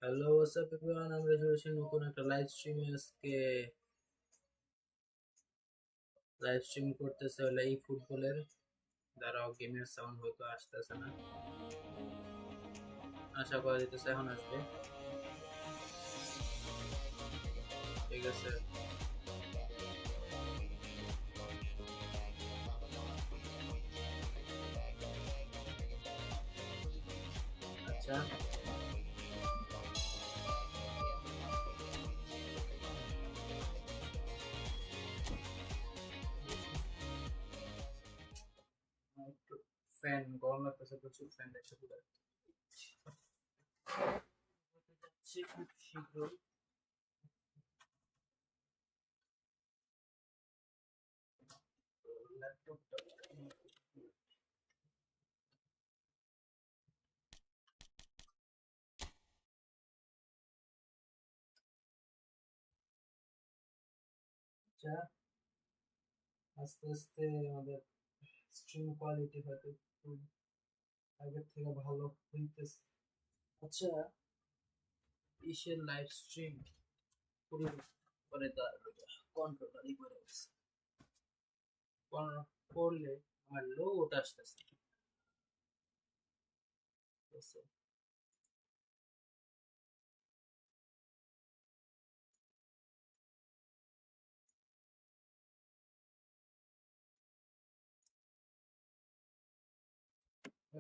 Hello WhatsApp everyone, আমরা চলেছি নতুন একটা লাইভ স্ট্রিমে। আজকে লাইভ স্ট্রিম করতেছে হলো এই ফুটবলের দ্বারাও গেমের সাউন্ড হয়তো আসতেছে না, আশা করা যেতেছে এখন আসবে। ঠিক আছে, আচ্ছা একটু ফ্যান গরম লাগতেছে, প্রচুর ফ্যান একসাথে যাচ্ছে খুব শীঘ্রই। ল্যাপটপটা আচ্ছা, আস্তে আস্তে আমাদের স্ট্রিম কোয়ালিটি হয়তো একটু আগের থেকে ভালো হইতেছে। আচ্ছা, ইসের লাইভ স্ট্রিম পুরো করে তার কন্ট্রোলারই করে করলে আমার লো ওটা আসতেছে। ঠিক আছে,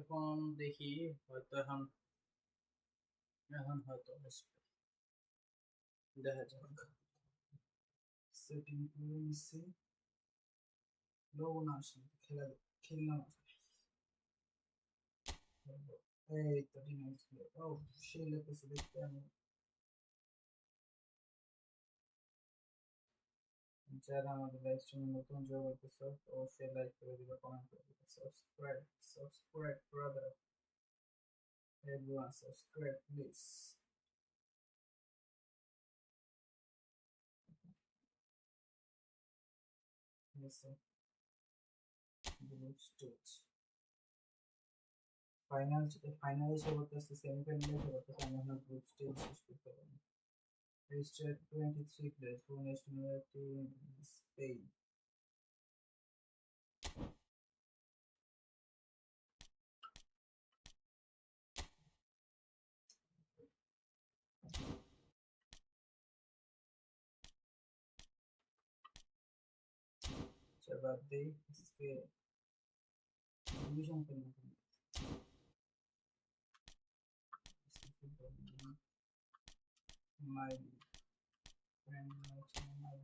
এখন দেখি হয়তো এখন এখন হয়তো আসবে, দেখা যাক। সেটিং করে নিচ্ছি, লো না আসলে খেললাম। এই তো ডিনাইস ও সেই লেগেছে দেখতে। আমি যারা আমাদের লাইভ স্ট্রিমে নতুন যোগ হতেছে অবশ্যই লাইক করে দিবে, কমেন্ট করে দিবে, subscribe brother, everyone subscribe please. ঠিক আছে, গ্রুপ স্টেজ ফাইনাল এসে করতেছে, সেমিফাইনাল এসে করতেছে, আমি এখন গ্রুপ স্টেজ শেষ করতে পারি। Registered 23 players who nationality in Spain. বাদ দেই, আজকে ডিভিশন খেলবো। My friend my professional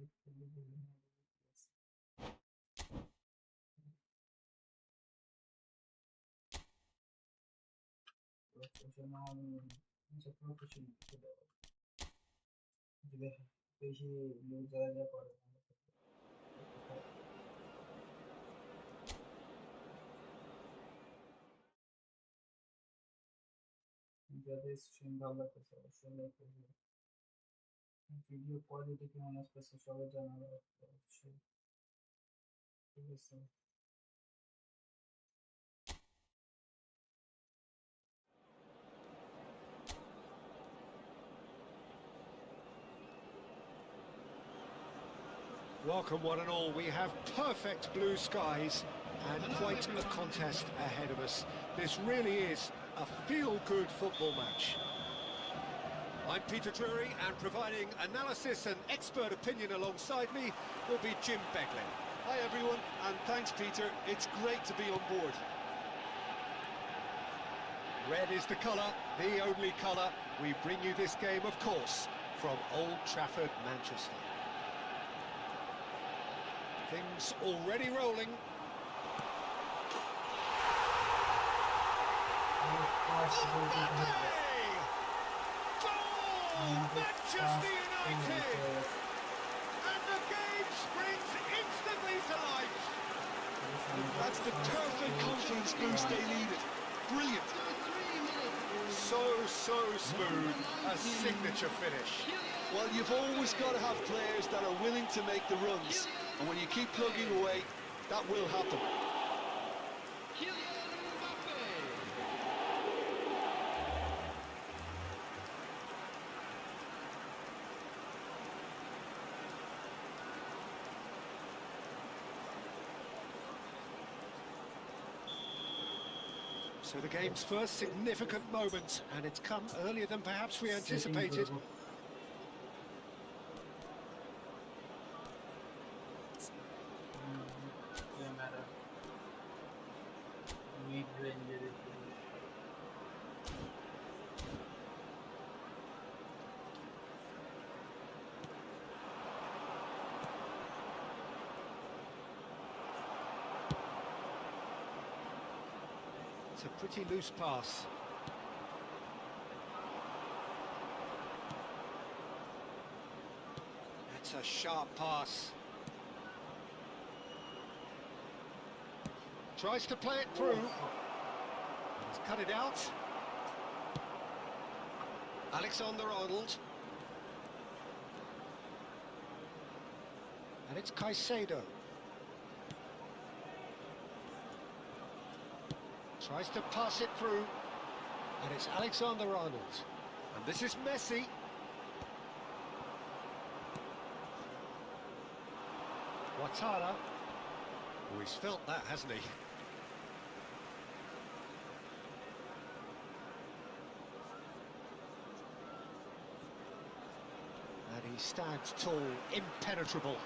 professional বেশি নিউজ যা করে যাদের স্ট্রিম ভালো লাগতেছে অবশ্যই লাইক করবে। ভিডিও কোয়ালিটি কেমন আসতেছে সবাই জানাবে অবশ্যই। ঠিক আছে, Welcome one and all. We have perfect blue skies and quite a contest ahead of us. This really is a feel-good football match. I'm Peter Drury, and providing analysis and expert opinion alongside me will be Jim Beglin. Hi everyone, and thanks Peter. It's great to be on board. Red is the colour, the only colour. We bring you this game, of course, from Old Trafford, Manchester. Things already rolling. Goal! Manchester United! And the game springs instantly to life. That's the perfect confidence boost they needed. Brilliant. So smooth, a signature finish. Well, you've always got to have players that are willing to make the runs. And when you keep plugging away, that will happen. So the game's first significant moment, and it's come earlier than perhaps we anticipated. Doesn't matter. Mid-range it. It's a pretty loose pass. That's a sharp pass. Tries to play it through. He's cut it out. Alexander-Arnold. And it's Caicedo. Tries to pass it through. And it's Alexander-Arnold. And this is Messi. Ouattara. Oh, he's felt that, hasn't he? And he stands tall, impenetrable.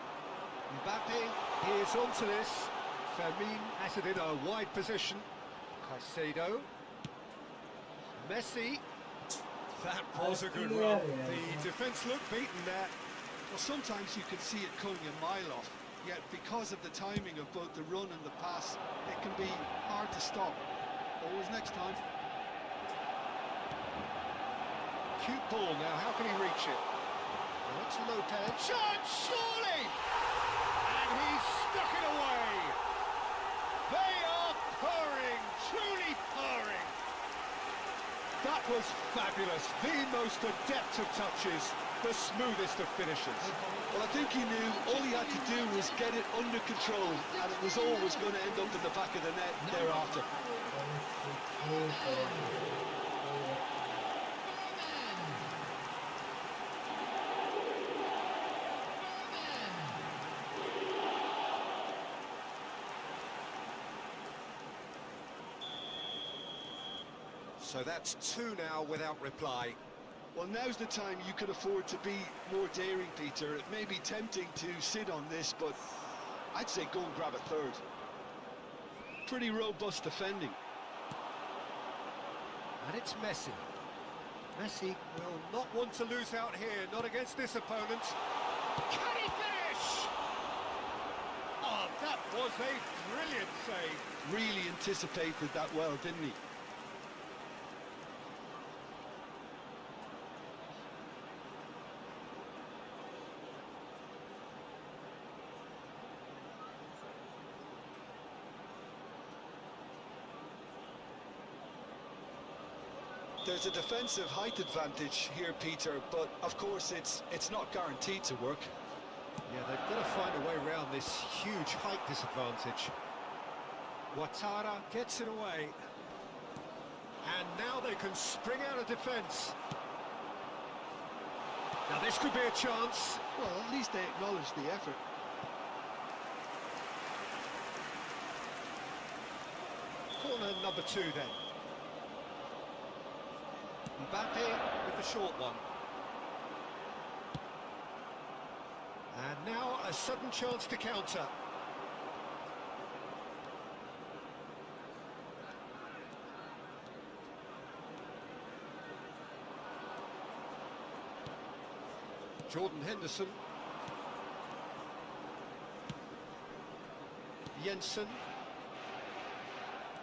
Mbappe, he is onto this. Fermin has it in a wide position. Caicedo. Messi. That was a good run. The defence looked beaten there. Well, sometimes you can see it coming a mile off, yet because of the timing of both the run and the pass, it can be hard to stop. Always next time. Cute ball now, how can he reach it? Well, it's Lopez. Shot, surely! And he's stuck it away! They are purring, truly purring! That was fabulous, the most adept of touches, the smoothest of finishes. Well, I think he knew all he had to do was get it under control, and it was always going to end up in the back of the net thereafter. So that's two now without reply. Well, now's the time you can afford to be more daring, Peter. It may be tempting to sit on this, but I'd say go and grab a third. Pretty robust defending. And it's Messi. Messi will not want to lose out here, not against this opponent. Can he finish? Oh, that was a brilliant save. Really anticipated that well, didn't he? There's a defensive height advantage here, Peter, but of course it's not guaranteed to work. Yeah, they've got to find a way around this huge height disadvantage. Ouattara gets it away. And now they can spring out of defence. Now this could be a chance. Well, at least they acknowledge the effort. Corner number 2 then. Mbappe with the short one. And now a sudden chance to counter. Jordan Henderson. Jensen.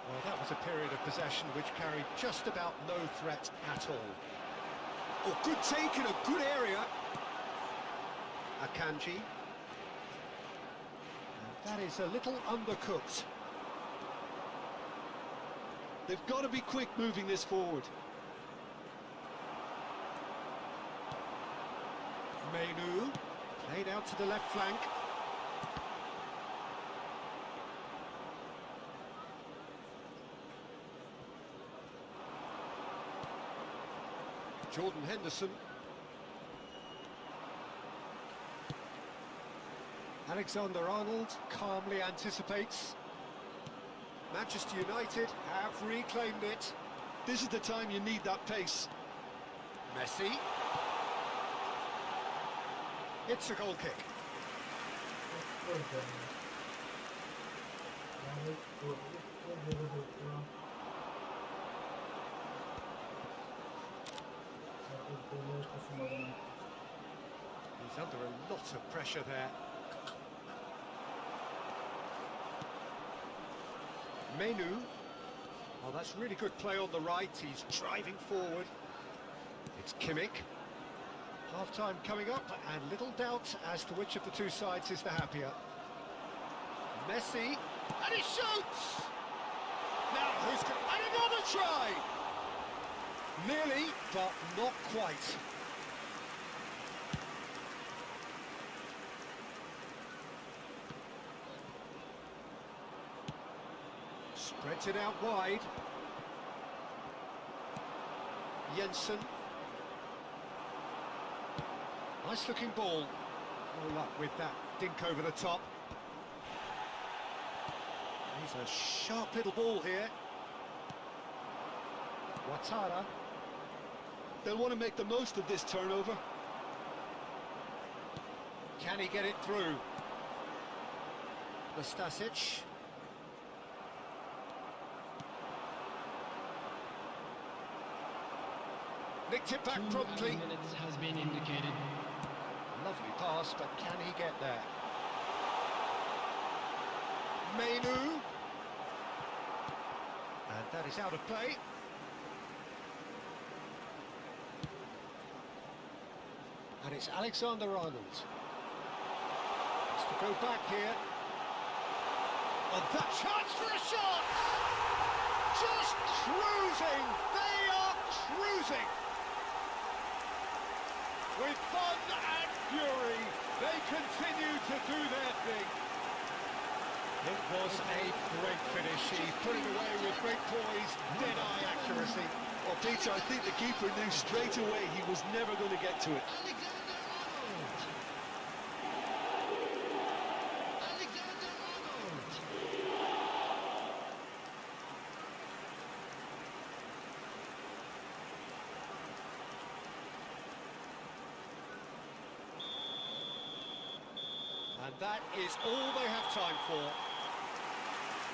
Well, that was a period of possession which carried just about no threat at all. Oh, good take in a good area. Akanji. And that is a little undercooked. They've got to be quick moving this forward. Menu. Played out to the left flank. Jordan Henderson. Alexander-Arnold calmly anticipates. Manchester United have reclaimed it. This is the time you need that pace. Messi. It's a goal kick. He's under a lot of pressure there. Menu. Oh, that's really good play on the right. He's driving forward. It's Kimmich. Half-time coming up, and little doubt as to which of the two sides is the happier. Messi, and he shoots! Now, and another try! Nearly, but not quite. Spreads it out wide. Jensen. Nice looking ball. No luck with that dink over the top. He's a sharp little ball here. Ouattara. They'll want to make the most of this turnover. Can he get it through? Nastasic. Nicked it back promptly. Minutes has been indicated. Lovely pass, but can he get there? Menu. And that is out of play. And it's Alexander-Arnold. Has to go back here. And that chance for a shot! Just cruising! They are cruising! With fun and fury, they continue to do their thing. It was a great finish. He put it away with great poise, dead-eye accuracy. Well, Peter, I think the keeper knew straight away he was never going to get to it. And that is all they have time for.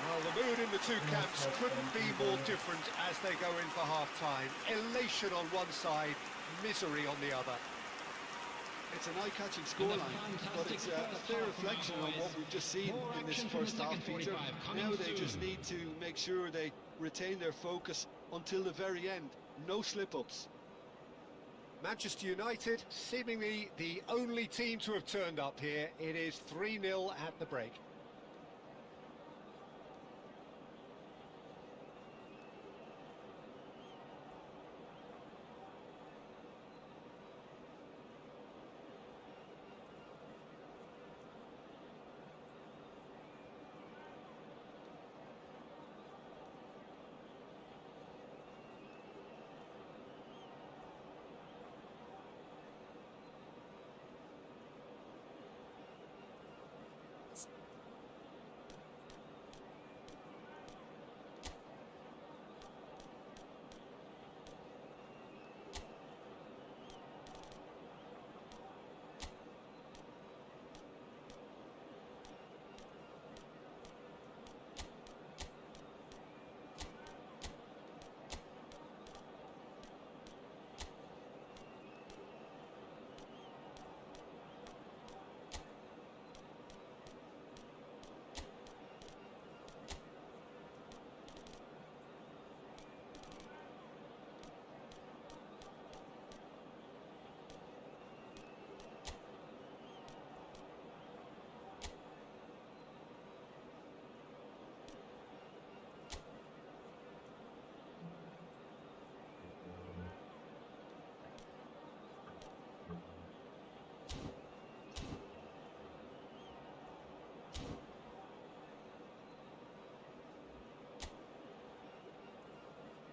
Well, the mood in the two camps couldn't be more different as they go in for half-time. Elation on one side, misery on the other. It's an eye-catching scoreline, but it's a fair reflection on what we've just seen in this first half, Peter. Now they just need to make sure they retain their focus until the very end. No slip-ups. Manchester United, seemingly the only team to have turned up here. It is 3-0 at the break.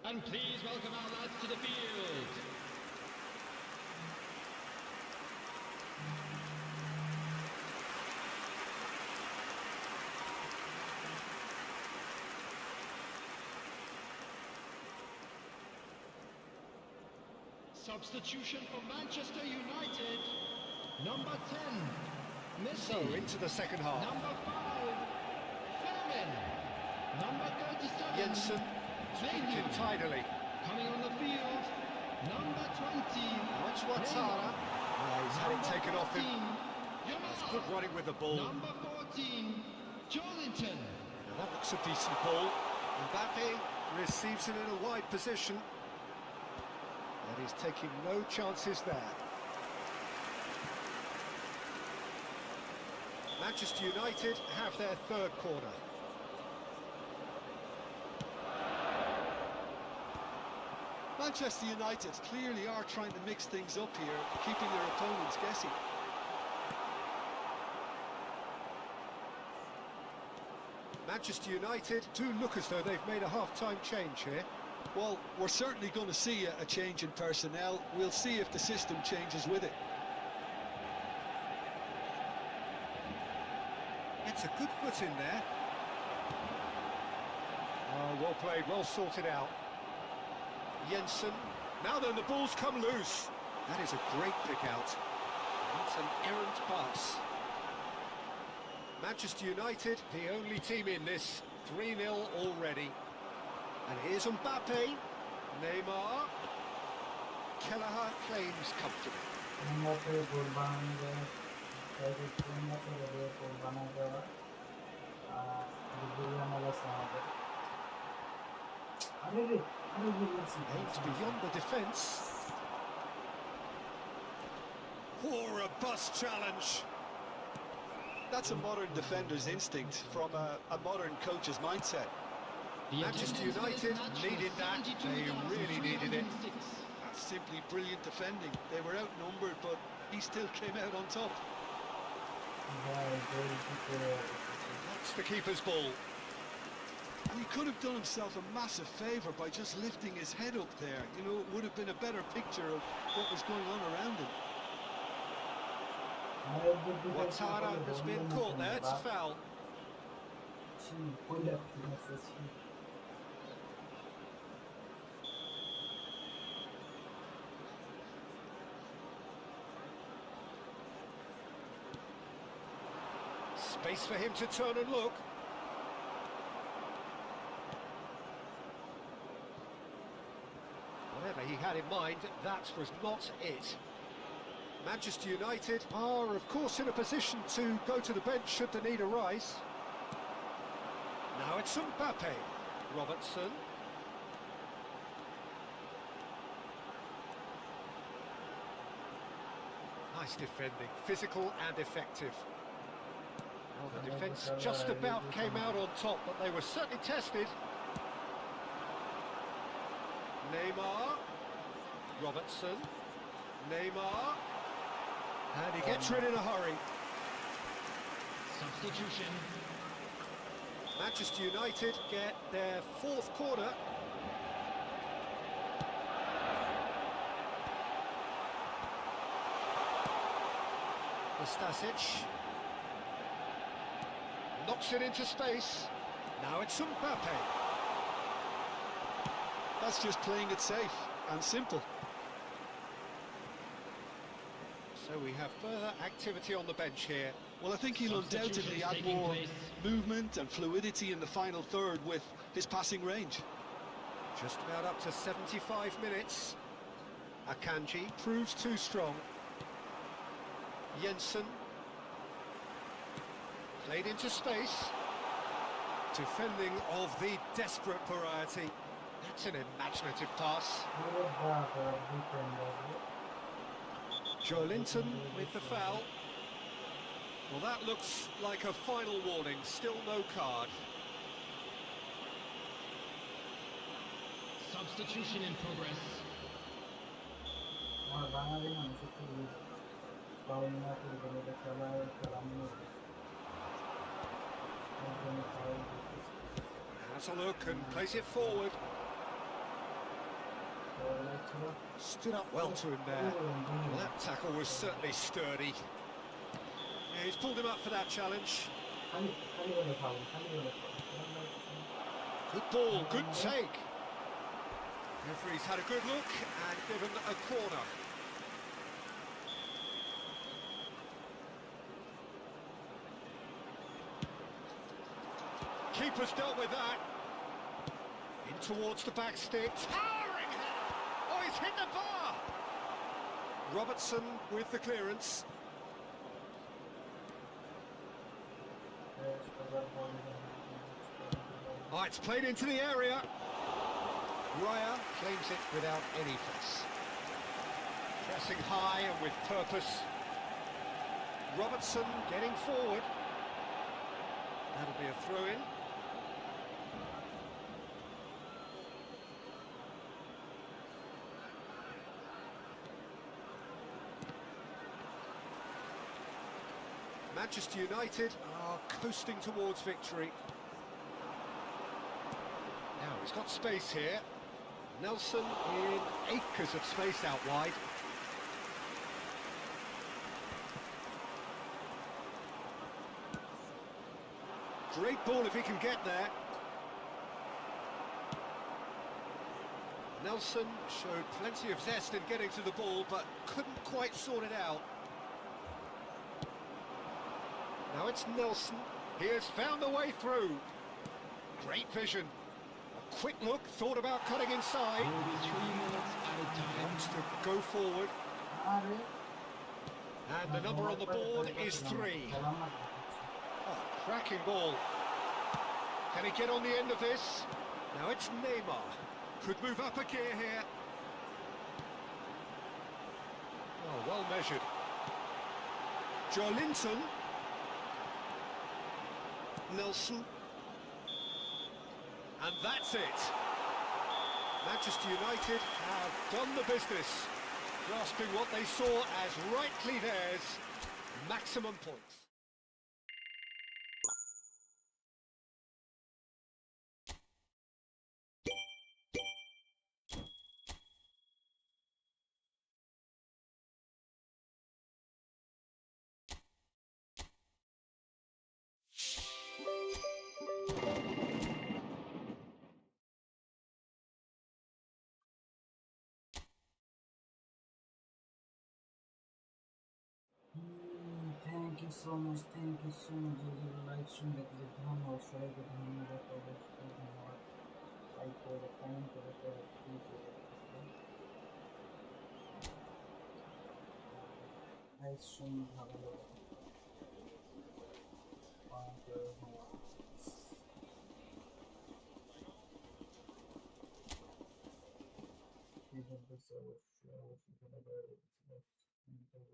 And please welcome our lads to the field. Substitution for Manchester United. Number 10, Messi. So, into the second half. Number 5, Fährmann. Number 37, Jensen tweaked it tidily. Coming on the field, number 20. Now it's Ouattara. He's had it taken off him. That's good running with the ball. Number 14, Joelinton. Now that looks a decent ball. Mbappe receives it in a wide position. And he's taking no chances there. Manchester United have their third corner. Manchester United clearly are trying to mix things up here, keeping their opponents guessing. Manchester United do look as though they've made a half-time change here. Well, we're certainly going to see a change in personnel. We'll see if the system changes with it. It's a good foot in there. Oh, well played, well sorted out. Jensen. Now then, the ball's come loose. That is a great pick out. That's an errant pass. Manchester United, the only team in this. 3-0 already. And here's Mbappe. Neymar. Kelleher claims comfortably. Aims beyond the defence. Oh, a robust challenge. That's a modern defender's instinct from a modern coach's mindset. Manchester United needed that. They really needed it. That's simply brilliant defending. They were outnumbered, but he still came out on top. That's the keeper's ball. And he could have done himself a massive favour by just lifting his head up there. You know, it would have been a better picture of what was going on around him. Ouattara has been caught there. It's a foul. Space for him to turn and look. Whatever he had in mind, that was not it. Manchester United are, of course, in a position to go to the bench should the need arise. Now it's Mbappe. Robertson. Nice defending, physical and effective. Well, the defence just about came out on top, but they were certainly tested. Neymar. Robertson. Neymar. And he gets rid in a hurry. Substitution. Manchester United get their fourth corner. Stasic knocks it into space. Now it's Mbappe. That's just playing it safe and simple. So we have further activity on the bench here. Well, I think he'll undoubtedly add more movement and fluidity in the final third with his passing range. Just about up to 75 minutes. Akanji proves too strong. Jensen. Played into space. Defending of the desperate variety. That's an imaginative pass. Joelinton with the foul. Well, that looks like a final warning. Still no card. Substitution in progress. Has a look and plays it forward. Stood up well to him there. Well, that tackle was certainly sturdy. Yeah, he's pulled him up for that challenge. Good ball, good take. Referee's had a good look and given a corner. Keeper's dealt with that. In towards the back stick. Towering header! Oh, he's hit the bar! Robertson with the clearance. Oh, it's played into the area. Raya claims it without any fuss. Pressing high and with purpose. Robertson getting forward. That'll be a throw-in. Manchester United are coasting towards victory. Now he's got space here. Nelson in acres of space out wide. Great ball if he can get there. Nelson showed plenty of zest in getting to the ball, but couldn't quite sort it out. Now it's Nelson. He has found a way through. Great vision. A quick look, thought about cutting inside. Will be 3 minutes at a time. Wants to go forward. And the number on the board is 3. Oh, cracking ball. Can he get on the end of this? Now it's Neymar. Could move up a gear here. Oh, well measured. Joelinton. Nelson. And that's it. Manchester United have done the business, grasping what they saw as rightly theirs, maximum points. Thank you so much. Thank you so much. Live stream দেখতে ধন্যবাদ সবাইকে, ধন্যবাদ অবশ্যই ধন্যবাদ। Like করে comment করে live stream ভালো লাগে, কমেন্ট করে ধন্যবাদ। কি বলতেছে অবশ্যই অবশ্যই ভালো করে কমেন্ট করে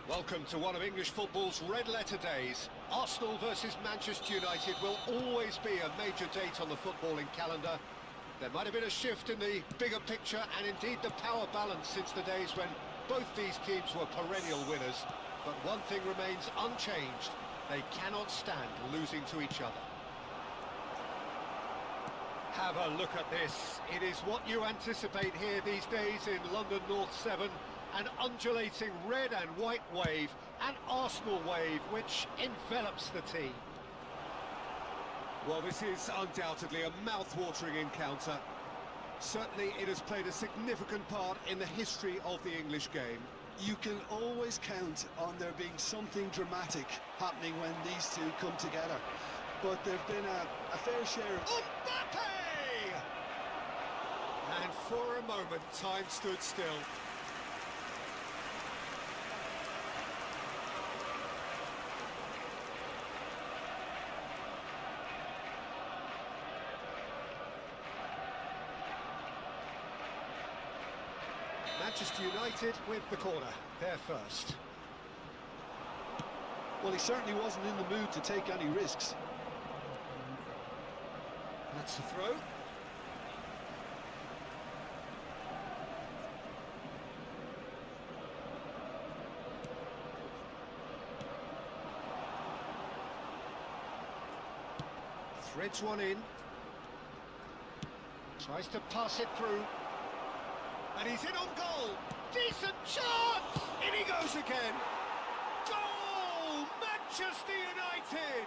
Welcome to one of English football's red-letter days. Arsenal versus Manchester United will always be a major date on the footballing calendar. There might have been a shift in the bigger picture and indeed the power balance since the days when both these teams were perennial winners. But one thing remains unchanged. They cannot stand losing to each other. Have a look at this. It is what you anticipate here these days in London North 7. An undulating red and white wave, an Arsenal wave which envelops the team. Well, this is undoubtedly a mouth-watering encounter. Certainly it has played a significant part in the history of the English game. You can always count on there being something dramatic happening when these two come together. But there've been a fair share of... Mbappe! And for a moment, time stood still. Manchester United with the corner, they're first. Well, he certainly wasn't in the mood to take any risks. That's the throw. Threads one in. Tries to pass it through. And he's in on goal. Decent chance! In he goes again. Goal! Manchester United!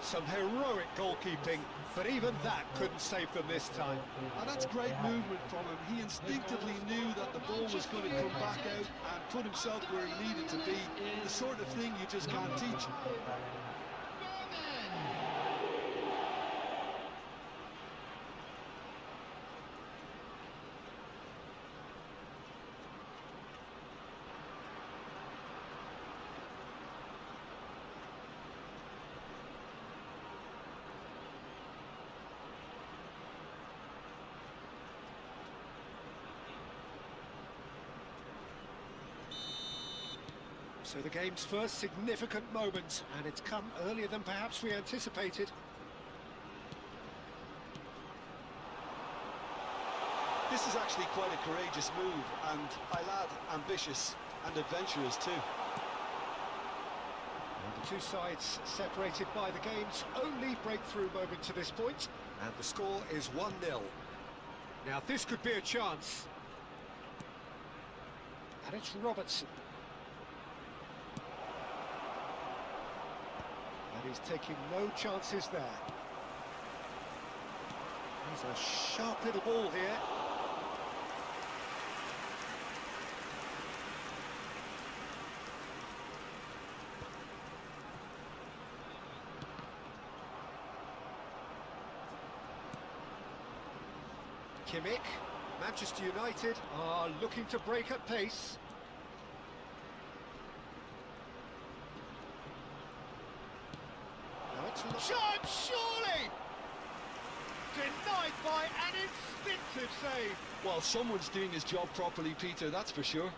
Some heroic goalkeeping, but even that couldn't save them this time. And that's great movement from him. He instinctively knew that the ball was going to come back out and put himself where he needed to be. The sort of thing you just can't teach. So the game's first significant moment, and it's come earlier than perhaps we anticipated. This is actually quite a courageous move, and I'll add ambitious and adventurous too. And the two sides separated by the game's only breakthrough moment to this point, and the score is 1-0. Now this could be a chance. And it's Robertson. And he's taking no chances there. There's a sharp little ball here. Kimmich, Manchester United are looking to break at pace. Now it's chance, surely! Denied by an instinctive save. Well, someone's doing his job properly, Peter, that's for sure.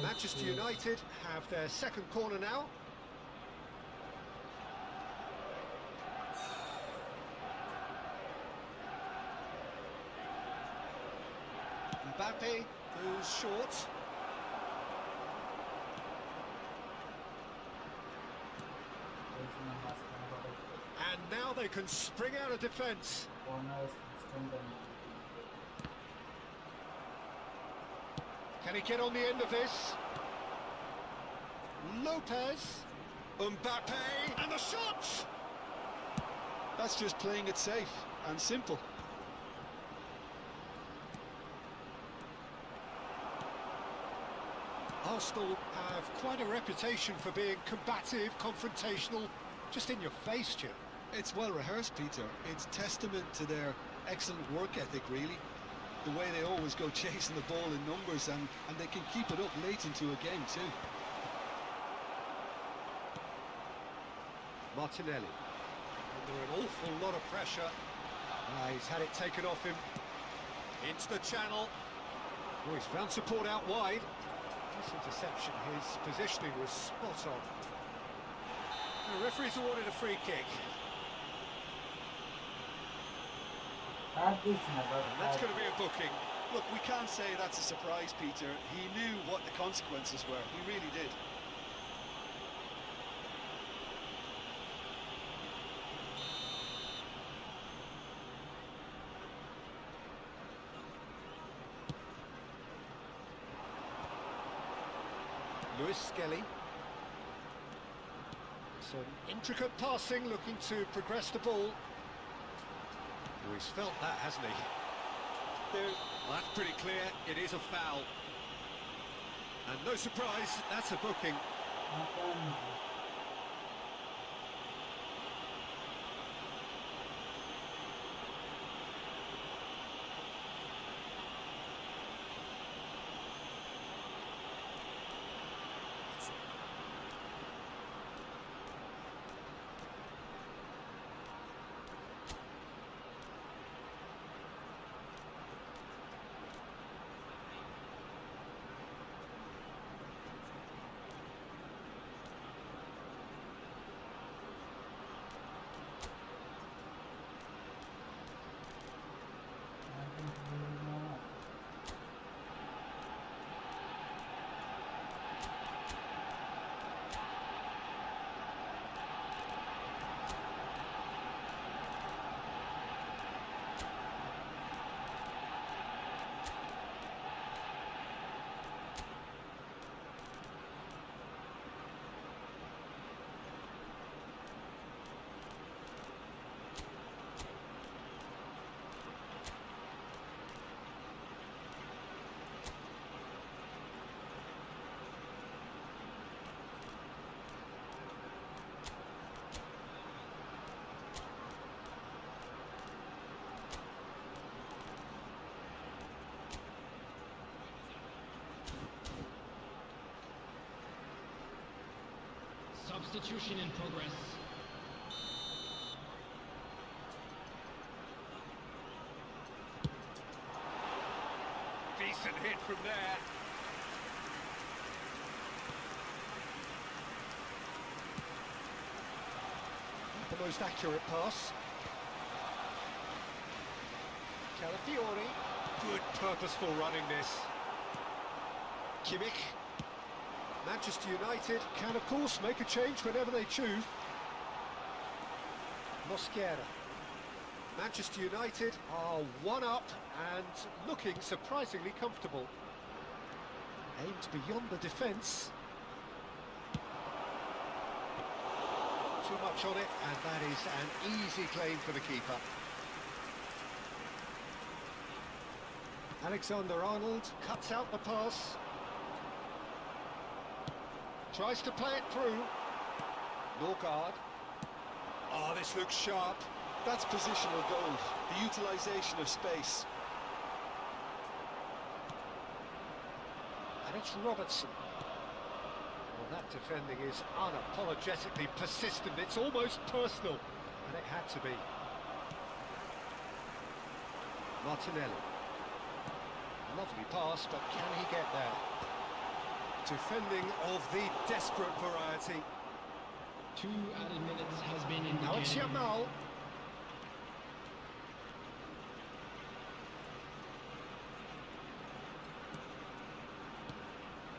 Manchester United have their second corner now. Mbappe goes short. And now they can spring out of defence. Can he get on the end of this? Lopez, Mbappe, and the shot! That's just playing it safe and simple. Arsenal have quite a reputation for being combative, confrontational, just in your face, Jim. It's well rehearsed, Peter. It's testament to their excellent work ethic, really. The way they always go chasing the ball in numbers, and they can keep it up late into a game too. Martinelli, under an awful lot of pressure. He's had it taken off him. Into the channel. Oh, he's found support out wide. This interception, his positioning was spot on. The referee's awarded a free kick. And that's going to be a booking. Look, we can't say that's a surprise, Peter. He knew what the consequences were. He really did. Lewis Skelly. Some intricate passing, looking to progress the ball. Oh, he's felt that, hasn't he? Well, that's pretty clear. It is a foul. And no surprise, that's a booking. Substitution in progress. Decent hit from there. Not the most accurate pass. Calafiori. Good purposeful running this. Kimmich. Manchester United can of course make a change whenever they choose. Mosquera. Manchester United are one up and looking surprisingly comfortable. Aimed beyond the defence. Too much on it, and that is an easy claim for the keeper. Alexander-Arnold cuts out the pass. Tries to play it through. Norgard. Oh, this looks sharp. That's positional gold, the utilisation of space. And it's Robertson. Well, that defending is unapologetically persistent. It's almost personal, and it had to be. Martinelli. Lovely pass, but can he get there? Defending of the desperate variety. 2 added minutes has been indicated. Now it's Yamal.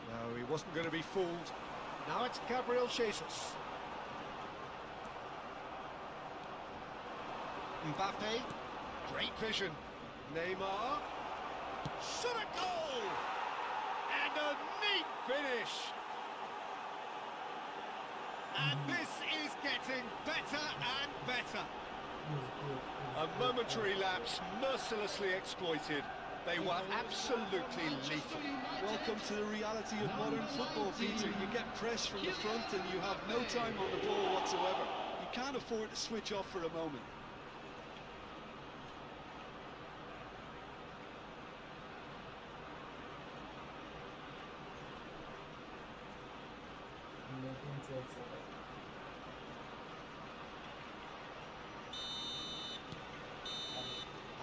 No, he wasn't going to be fooled. Now it's Gabriel Jesus. Mbappe. Great vision. Neymar. Shot a goal! And a neat finish. And this is getting better and better. A momentary lapse mercilessly exploited. They were absolutely lethal. Welcome to the reality of modern football, Peter. You get pressed from the front and you have no time on the ball whatsoever. You can't afford to switch off for a moment.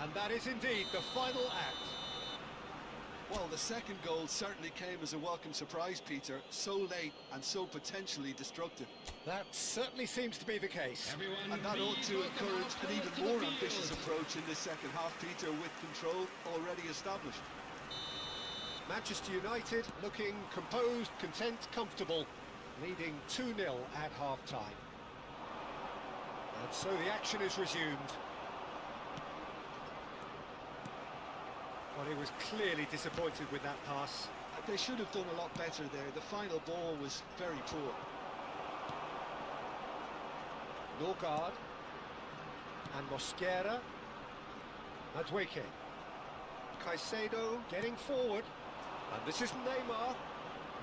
And that is indeed the final act. Well, the second goal certainly came as a welcome surprise, Peter. So late and so potentially destructive. That certainly seems to be the case. Everyone, And that ought please to welcome encourage our an even players to more the ambitious field. approach in this second half, Peter, with control already established. Manchester United looking composed, content, comfortable, leading 2-0 at half-time. And so the action is resumed. Well, he was clearly disappointed with that pass. They should have done a lot better there. The final ball was very poor. Norgard and Mosquera. Madueke. Caicedo getting forward. And this is Neymar.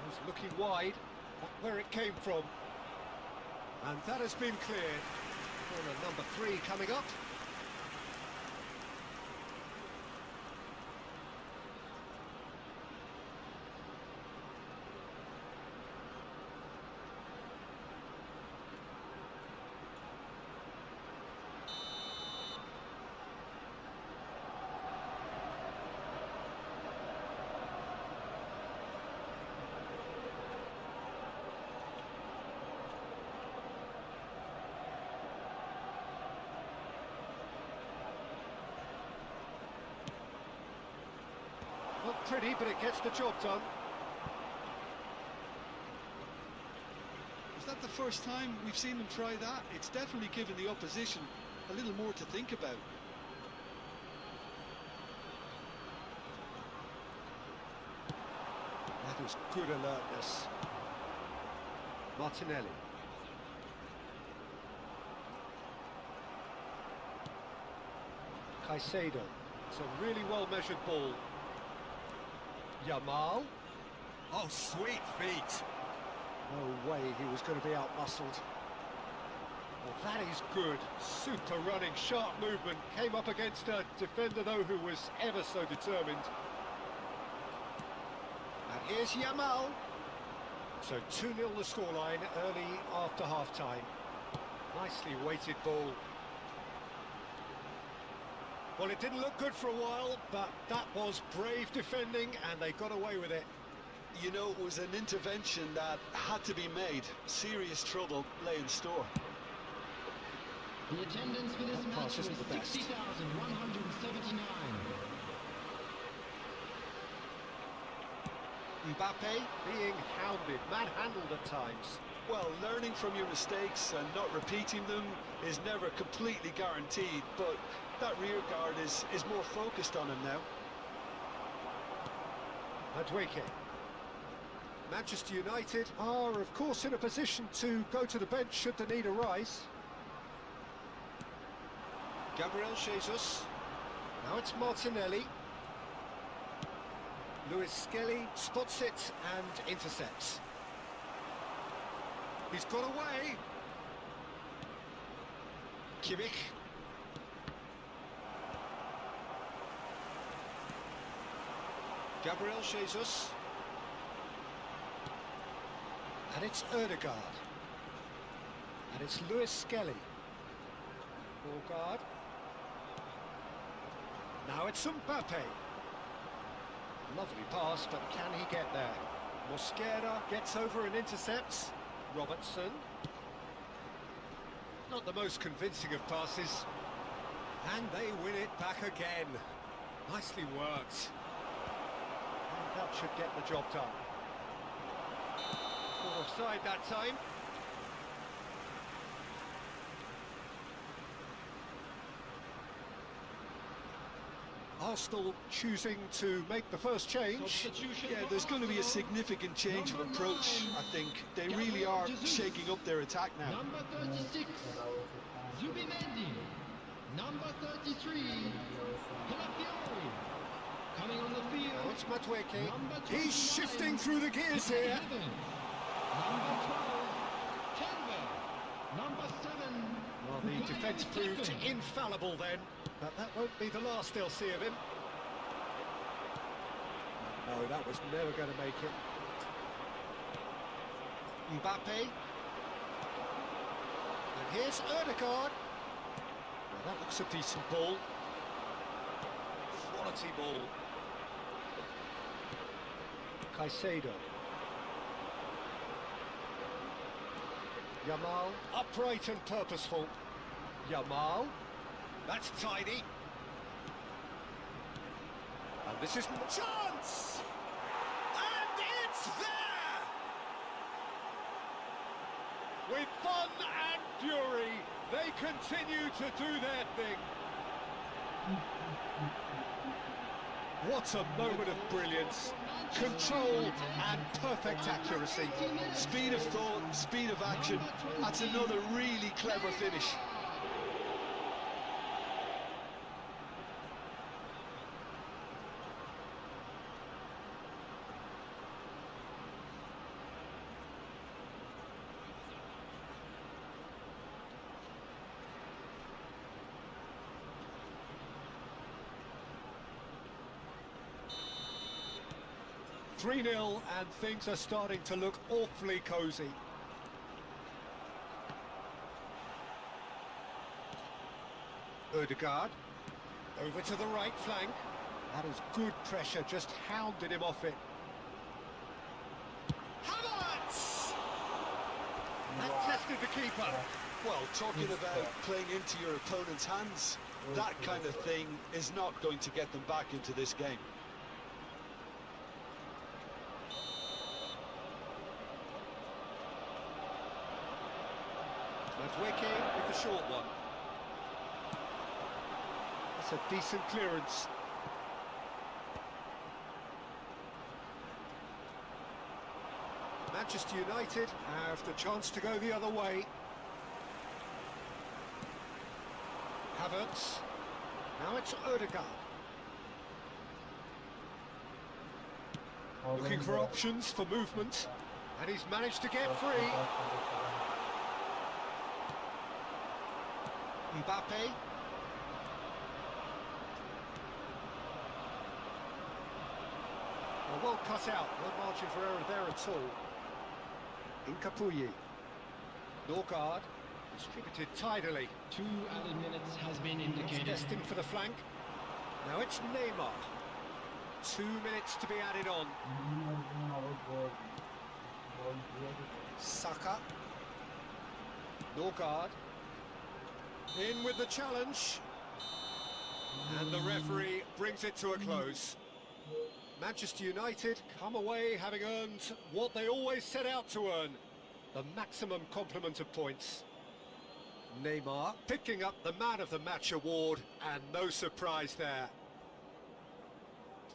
He's looking wide, not where it came from. And that has been cleared. Corner number 3 coming up. Not pretty, but it gets the job done. Is that the first time we've seen them try that? It's definitely given the opposition a little more to think about. That was good alertness. Martinelli. Caicedo. It's a really well-measured ball. Yamal. Oh, sweet feet. No way he was going to be out-muscled. Well, that is good. Super running, sharp movement. Came up against a defender, though, who was ever so determined. And here's Yamal. So 2-0 the scoreline early after half-time. Nicely weighted ball. Well, it didn't look good for a while, but that was brave defending and they got away with it. You know, it was an intervention that had to be made. Serious trouble lay in store. The attendance for this match was 60,179. Mbappe being hounded, manhandled at times. Well, learning from your mistakes and not repeating them is never completely guaranteed, but that rear guard is more focused on him now. Madueke. Manchester United are, of course, in a position to go to the bench should the need arise. Gabriel Jesus. Now it's Martinelli. Luis Skelly spots it and intercepts. He's got away. Kimmich. Gabriel Jesus. And it's Ødegaard. And it's Luis Skelly. Ødegaard. Now it's Mbappe. Lovely pass, but can he get there? Mosquera gets over and intercepts. Robertson. Not the most convincing of passes. And they win it back again. Nicely worked. And that should get the job done. Caught offside that time. Arsenal choosing to make the first change. Yeah, there's going to be a significant change of approach, I think. They really are shaking up their attack now. Number 36, Zubimendi. Number 33, Calafiori. Coming on the field. Now it's Madueke. Number He's 29, shifting through the gears here. Number 12, Tenver. Number 7. Well, the defence proved infallible then, but that won't be the last they'll see of him. No, that was never going to make it. Mbappe. And here's Ødegaard. Well, that looks a decent ball. Quality ball. Caicedo. Yamal, upright and purposeful. Yamal, that's tidy. And this is chance! And it's there! With fun and fury, they continue to do their thing. What a moment of brilliance. Control and perfect accuracy. Speed of thought, speed of action. That's another really clever finish. Three 0 and things are starting to look awfully cosy. Ødegaard, over to the right flank. That is good pressure, just hounded him off it. Havertz! That tested the keeper. Well, talking about playing into your opponent's hands, that kind of thing is not going to get them back into this game. Madueke with the short one. That's a decent clearance. Manchester United have the chance to go the other way. Havertz. Now it's Ødegaard. Looking for options for movement. And he's managed to get free. Mbappe. Well cut out, no margin for error there at all. Incapuyi. Norgard, distributed tidily. 2 added minutes has been It's indicated. destined for the flank. Now it's Neymar. 2 minutes to be added on. Saka. Norgard. In with the challenge. And the referee brings it to a close. Manchester United come away having earned what they always set out to earn. The maximum complement of points. Neymar picking up the Man of the Match award, and no surprise there.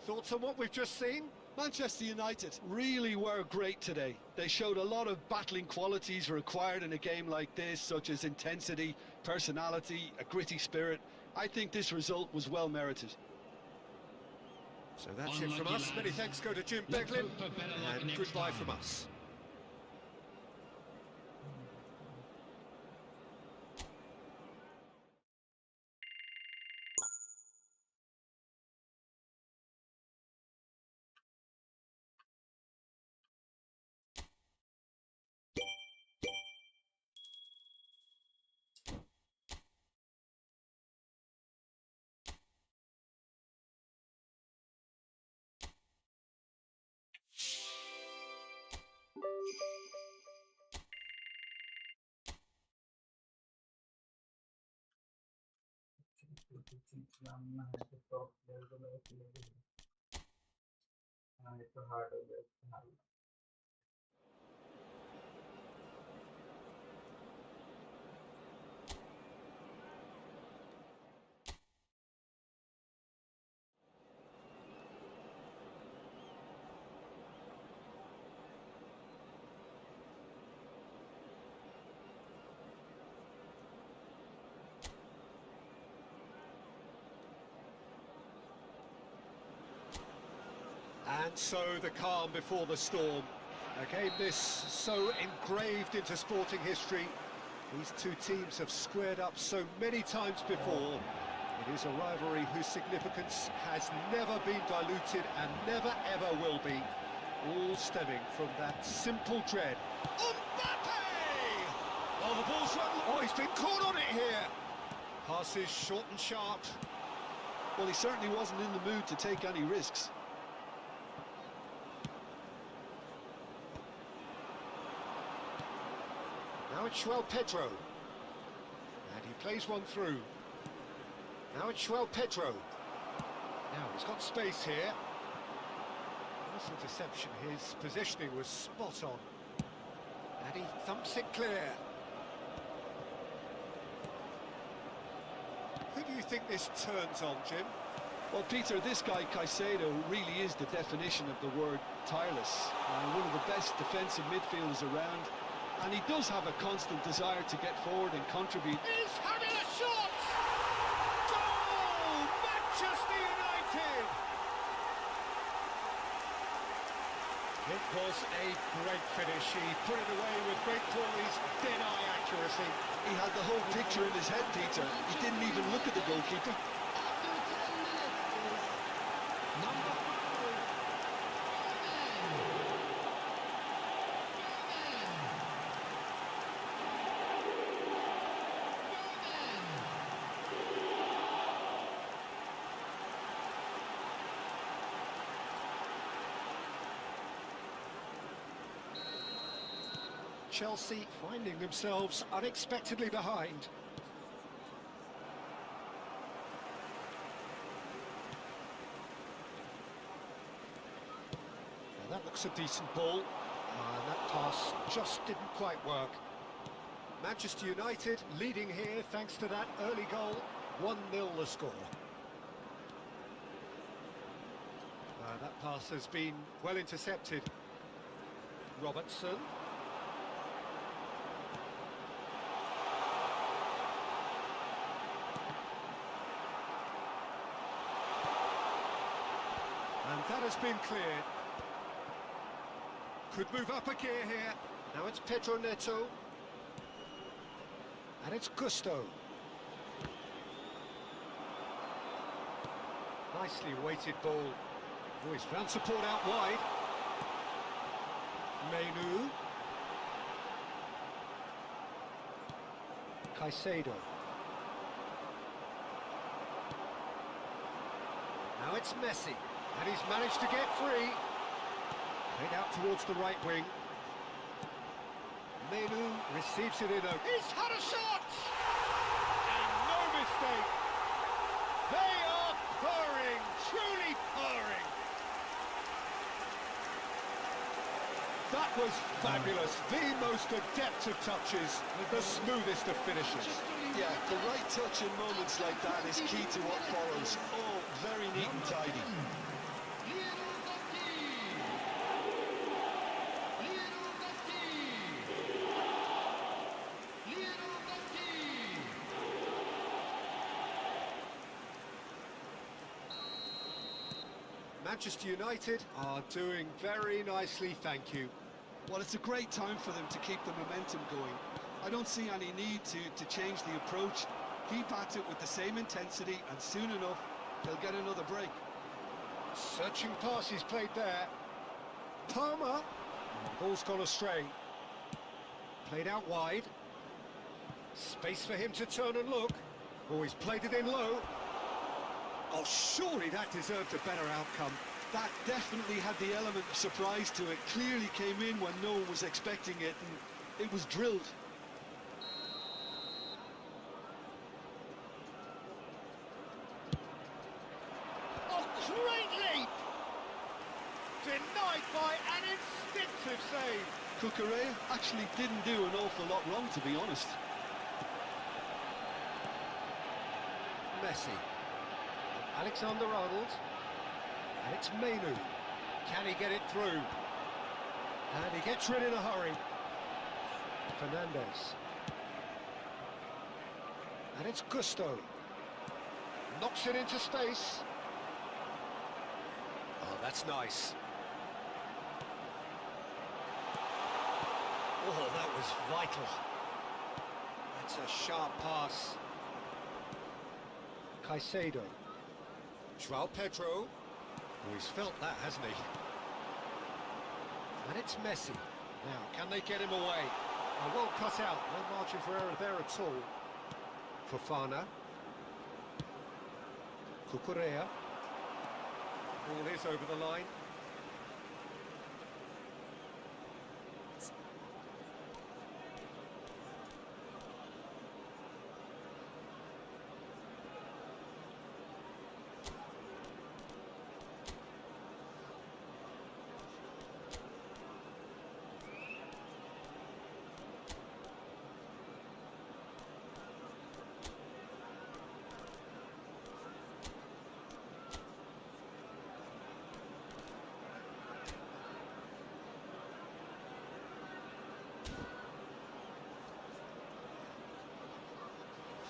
Thoughts on what we've just seen? Manchester United really were great today. They showed a lot of battling qualities required in a game like this, such as intensity, personality, a gritty spirit. I think this result was well merited. So that's it from us. Many thanks go to Jim Beglin, and goodbye from us. And so the calm before the storm. A game this so engraved into sporting history. These two teams have squared up so many times before. It is a rivalry whose significance has never been diluted and never ever will be. All stemming from that simple dread. Mbappe! Oh, the ball's run. Oh, he's been caught on it here. Passes short and sharp. Well, he certainly wasn't in the mood to take any risks. Now it's João Pedro. And he plays one through. Now it's João Pedro. Now he's got space here. Nice interception. His positioning was spot on. And he thumps it clear. Who do you think this turns on, Jim? Well, Peter, this guy Caicedo really is the definition of the word tireless. One of the best defensive midfielders around. And he does have a constant desire to get forward and contribute. He's having a shot! Goal! Manchester United! It was a great finish. He put it away with great poise, dead-eye accuracy. He had the whole picture in his head, Peter. He didn't even look at the goalkeeper. Chelsea finding themselves unexpectedly behind. Now that looks a decent ball. And that pass just didn't quite work. Manchester United leading here thanks to that early goal. 1-0 the score. That pass has been well intercepted. Robertson. And that has been cleared. Could move up a gear here. Now it's Pedro Neto. And it's Gusto. Nicely weighted ball. Oh, he's found support out wide. Menu. Caicedo. Now it's Messi, and he's managed to get free. Played out towards the right wing. Menu receives it in. He's had a shot! And no mistake. They are purring, truly purring. That was fabulous. The most adept of touches, the smoothest of finishes. Yeah, the right touch in moments like that is key to what follows. Oh, very neat and tidy. Manchester United are doing very nicely, thank you. Well, it's a great time for them to keep the momentum going. I don't see any need to change the approach. Keep at it with the same intensity, and soon enough, they'll get another break. Searching pass he's played there. Palmer. Ball's gone astray. Played out wide. Space for him to turn and look. Oh, he's played it in low. Oh, surely that deserved a better outcome. That definitely had the element of surprise to it. Clearly came in when no one was expecting it, and it was drilled. Oh, great leap! Denied by an instinctive save. Cucurella actually didn't do an awful lot wrong, to be honest. Messi. Alexander-Arnold. And it's Menu. Can he get it through? And he gets rid in a hurry. Fernandez. And it's Gusto. Knocks it into space. Oh, that's nice. Oh, that was vital. That's a sharp pass. Caicedo. João Pedro. Oh, he's felt that, hasn't he? And it's Messi. Now, can they get him away? Oh, well cut out. No margin for error there at all. Fofana. Cucurella. Ball is over the line.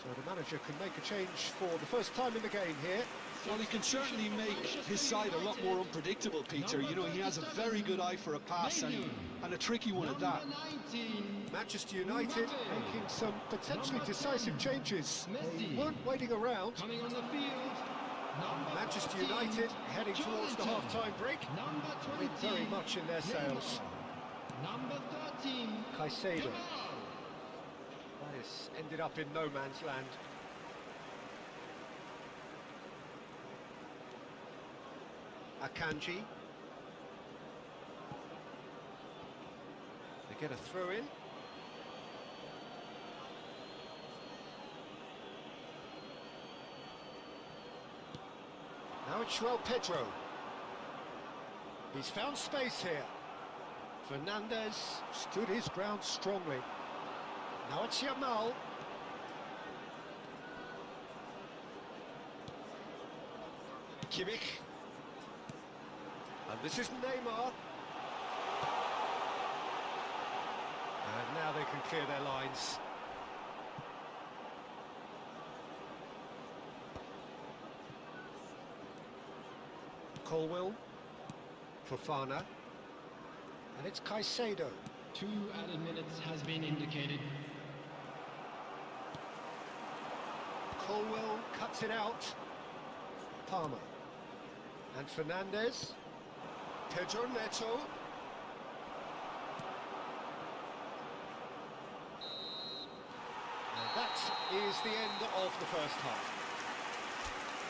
So the manager can make a change for the first time in the game here. Well, he can certainly make his side a lot more unpredictable, Peter. You know, he has a very good eye for a pass, and a tricky one at that. Manchester United making some potentially decisive changes. They weren't waiting around. Coming on the field, Manchester United heading towards the half-time break. With very much in their sails. number 13, Caicedo. That has ended up in no man's land. Akanji. They get a throw in. Now it's João Pedro. He's found space here. Fernandez stood his ground strongly. Now it's Yamal. Kimmich. And this is Neymar. And now they can clear their lines. Colwill. Fofana. And it's Caicedo. 2 added minutes has been indicated. Colwill cuts it out. Palmer. And Fernandez. Pedro Neto. And that's is the end of the first half.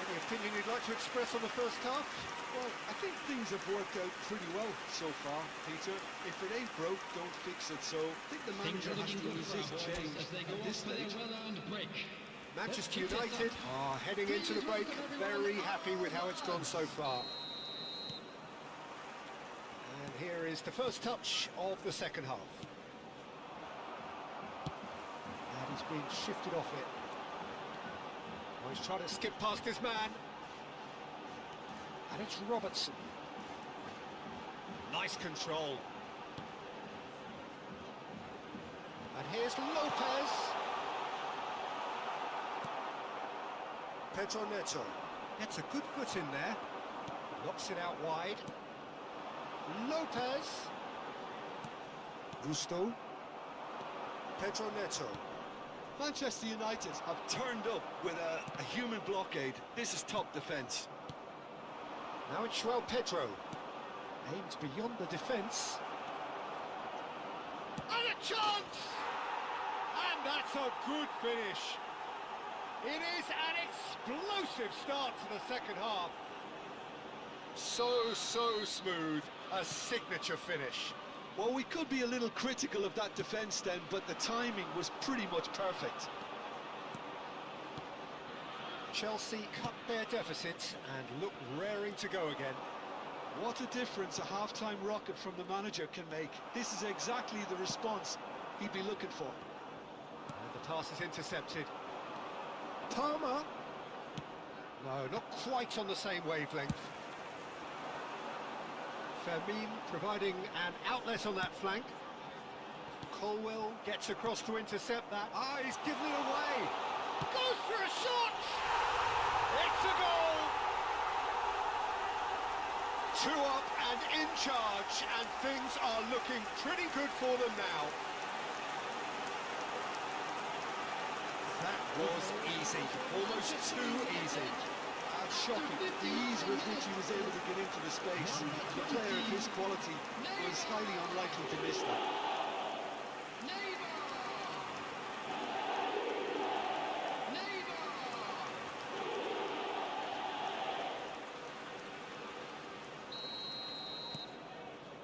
Any opinion you'd like to express on the first half? Well, I think things have worked out pretty well so far, Peter. If it ain't broke, don't fix it. So I think the Things manager are has looking to good for our resist boys change as they go at this off for their stage. well-earned break. Manchester Let's pick this United up. are heading into the break very happy with how it's gone so far. And here is the first touch of the second half. And he's been shifted off it. Oh, he's trying to skip past his man. And it's Robertson. Nice control. And here's Lopez. Pedro Neto gets a good foot in there. Knocks it out wide. Lopez. Gusto. Pedro Neto. Manchester United have turned up with a human blockade. This is top defence. Now it's João Pedro. Aims beyond the defence. And a chance! And that's a good finish. It is an explosive start to the second half. So smooth. A signature finish. Well, we could be a little critical of that defence then, but the timing was pretty much perfect. Chelsea cut their deficit and look raring to go again. What a difference a half-time rocket from the manager can make. This is exactly the response he'd be looking for. And the pass is intercepted. Palmer. No, not quite on the same wavelength. Fermin providing an outlet on that flank. Colwell gets across to intercept that. Ah, he's given it away. Goes for a shot. It's a goal. 2 up and in charge, and things are looking pretty good for them now. That was easy, almost too easy. That's shocking, the ease with which he was able to get into the space. A player of his quality was highly unlikely to miss that.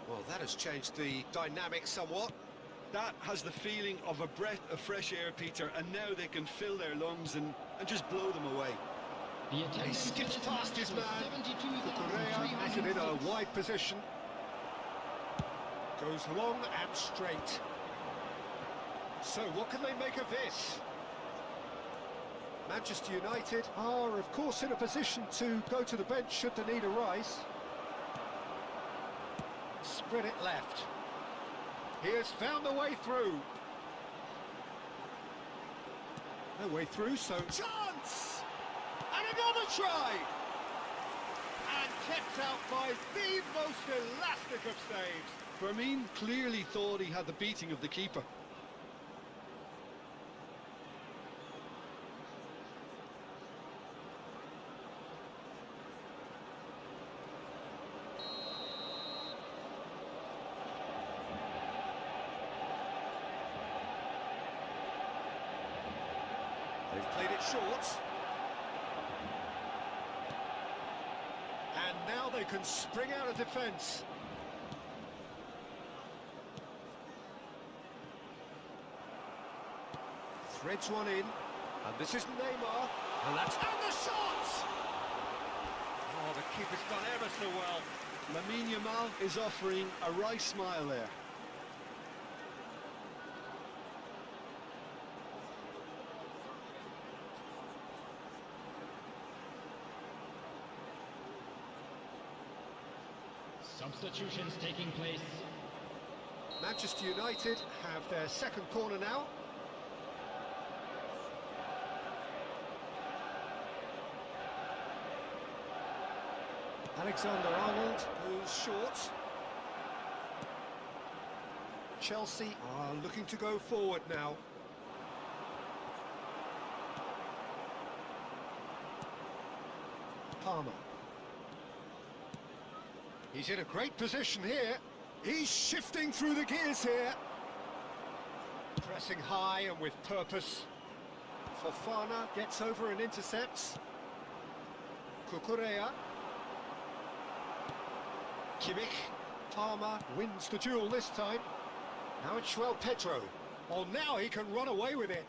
Well, that has changed the dynamic somewhat. That has the feeling of a breath of fresh air, Peter, and now they can fill their lungs and just blow them away. He skips past his man. Correa has it in a wide position. Goes long and straight. So what can they make of this? Manchester United are, of course, in a position to go to the bench should the need arise. Spread it left. He has found the way through. No way through, so chance! And another try! And kept out by the most elastic of saves. Fermin clearly thought he had the beating of the keeper. They've played it short. And now they can spring out of defence. Threads one in. And this is Neymar. And that's... And the shot! Oh, the keeper's done ever so well. Lamine Yamal is offering a wry smile there. Substitutions taking place. Manchester United have their second corner now. Alexander-Arnold goes short. Chelsea are looking to go forward now. Palmer. He's in a great position here. He's shifting through the gears here. Pressing high and with purpose. Fofana gets over and intercepts. Cucurella. Kimmich. Palmer wins the duel this time. Now it's João Pedro. Oh, now he can run away with it.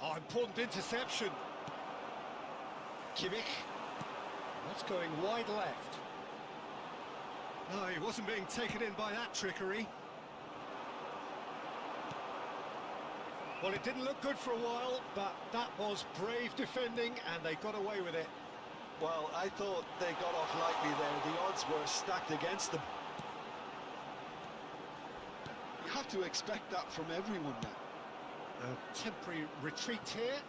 Oh, important interception. Kimmich. That's going wide left. No, he wasn't being taken in by that trickery. Well, it didn't look good for a while, but that was brave defending, and they got away with it. Well, I thought they got off lightly there. The odds were stacked against them. You have to expect that from everyone now. A temporary retreat here.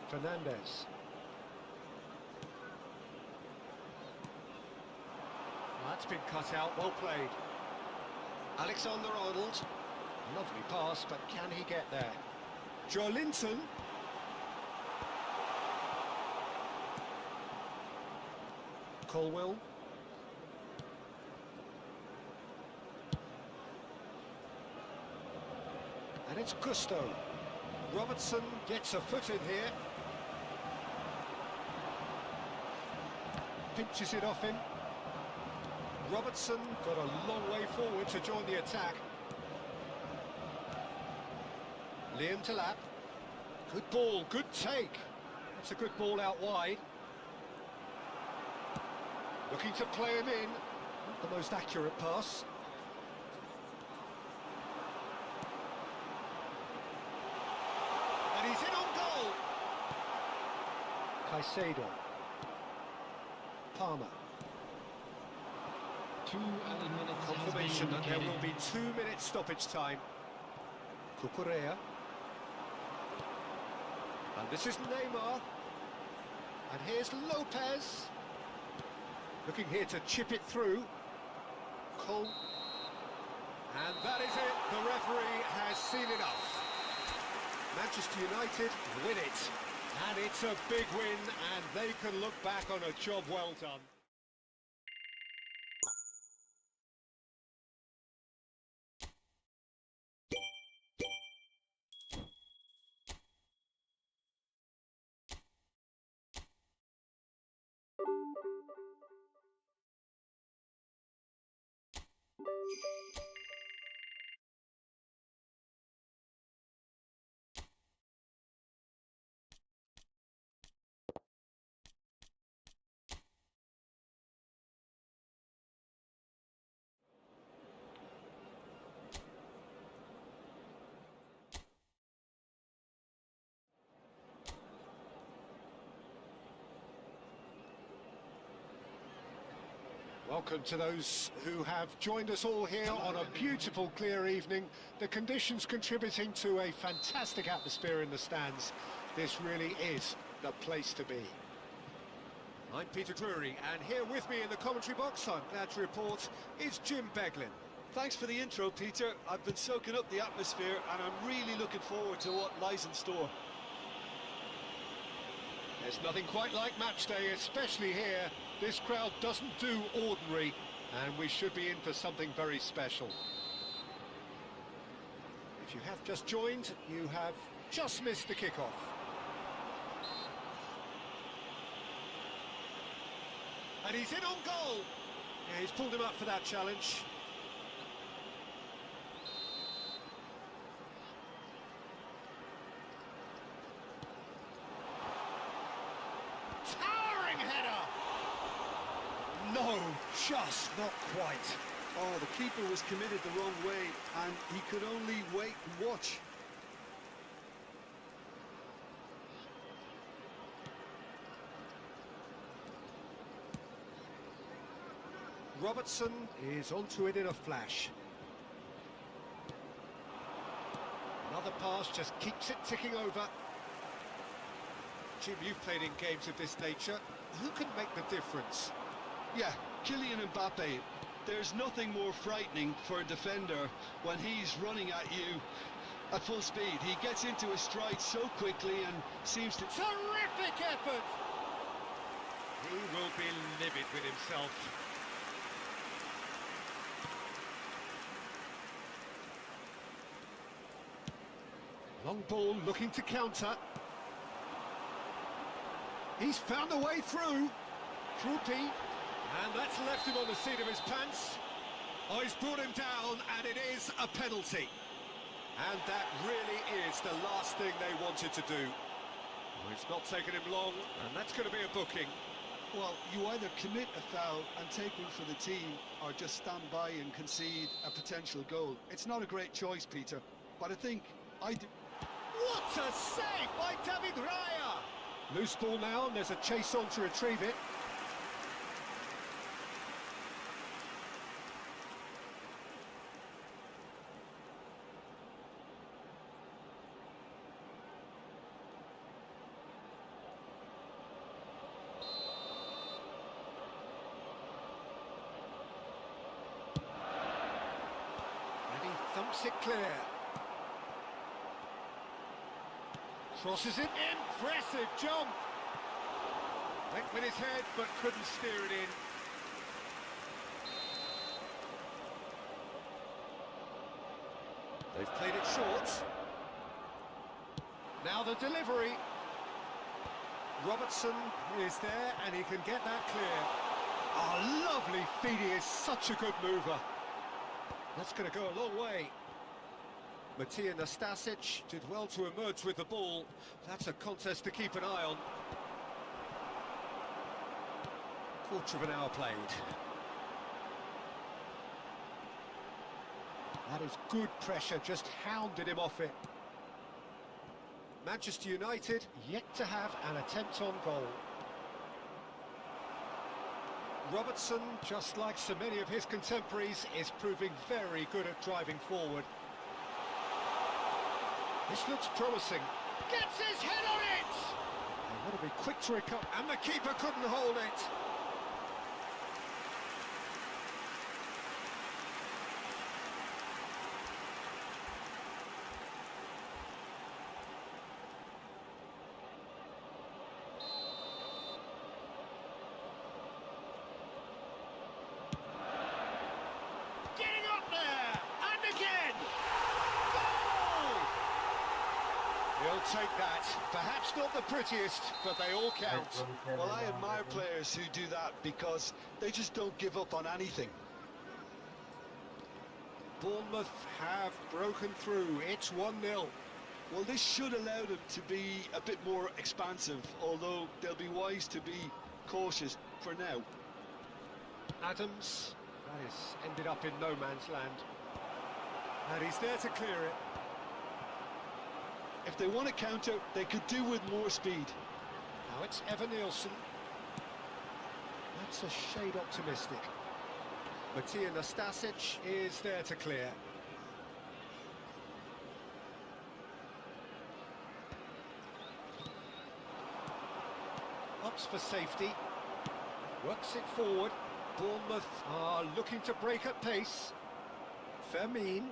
Fernandez. That's been cut out, well played. Alexander-Arnold. Lovely pass, but can he get there? Joe Linton. Colwell. And it's Gusto. Robertson gets a foot in here. Pinches it off him. Robertson got a long way forward to join the attack. Liam Delap. Good ball, good take. That's a good ball out wide. Looking to play him in. Not the most accurate pass. And he's in on goal. Caicedo. Palmer. 2 added minutes. Confirmation that there will be 2 minutes stoppage time. Cucurella. And this is Neymar. And here's Lopez. Looking here to chip it through. Cole. And that is it. The referee has seen enough. Manchester United win it. And it's a big win, and they can look back on a job well done. Welcome to those who have joined us all here on a beautiful, clear evening. The conditions contributing to a fantastic atmosphere in the stands. This really is the place to be. I'm Peter Drury, and here with me in the commentary box, I'm glad to report, is Jim Beglin. Thanks for the intro, Peter. I've been soaking up the atmosphere, and I'm really looking forward to what lies in store. There's nothing quite like match day, especially here. This crowd doesn't do ordinary, and we should be in for something very special. If you have just joined, you have just missed the kickoff. And he's in on goal. Yeah, he's pulled him up for that challenge. Towering header! No, just not quite. Oh, the keeper was committed the wrong way, and he could only wait and watch. Robertson is onto it in a flash. Another pass just keeps it ticking over. Jim, you've played in games of this nature. Who can make the difference? Yeah, Kylian Mbappe. There's nothing more frightening for a defender when he's running at you At full speed, he gets into his stride so quickly and seems to... Terrific effort! He will be livid with himself. Long ball looking to counter. He's found a way through. P. And that's left him on the seat of his pants. Oh, he's brought him down, and it is a penalty. And that really is the last thing they wanted to do. Well, it's not taken him long, and that's going to be a booking. Well, you either commit a foul and take one for the team, or just stand by and concede a potential goal. It's not a great choice, Peter, but I think I do... What a save by David Raya! Loose ball now, and there's a chase on to retrieve it. Thumps it clear. Crosses it. Impressive jump. Went with his head, but couldn't steer it in. They've played it short. Now the delivery. Robertson is there, and he can get that clear. Oh, lovely feed. He is such a good mover. That's going to go a long way. Matija Nastasic did well to emerge with the ball. That's a contest to keep an eye on. Quarter of an hour played. That is good pressure, just hounded him off it. Manchester United yet to have an attempt on goal. Robertson, just like so many of his contemporaries, is proving very good at driving forward. This looks promising. Gets his head on it! They want to be quick to recover, and the keeper couldn't hold it. He'll take that. Perhaps not the prettiest, but they all count. Well, I admire players who do that because they just don't give up on anything. Bournemouth have broken through. It's 1-0. Well, this should allow them to be a bit more expansive, although they'll be wise to be cautious for now. Adams, that has ended up in no man's land. And he's there to clear it. If they want to counter, they could do with more speed. Now it's Evan Nielsen. That's a shade optimistic. Matija Nastasic is there to clear. Opts for safety. Works it forward. Bournemouth are looking to break at pace. Fermin.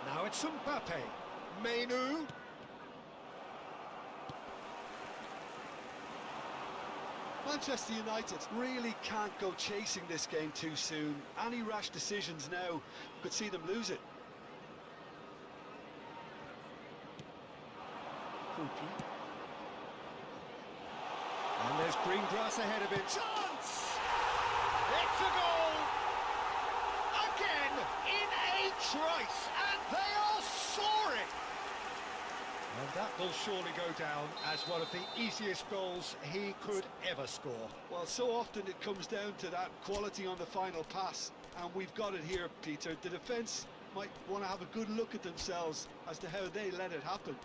Now it's Mbappe. Menu. Manchester United really can't go chasing this game too soon. Any rash decisions now could see them lose it. And there's green grass ahead of it. Chance! It's a goal! Again, in a trice, and they are soaring! And that will surely go down as one of the easiest goals he could ever score. Well, so often it comes down to that quality on the final pass, and we've got it here, Peter. The defence might want to have a good look at themselves as to how they let it happen.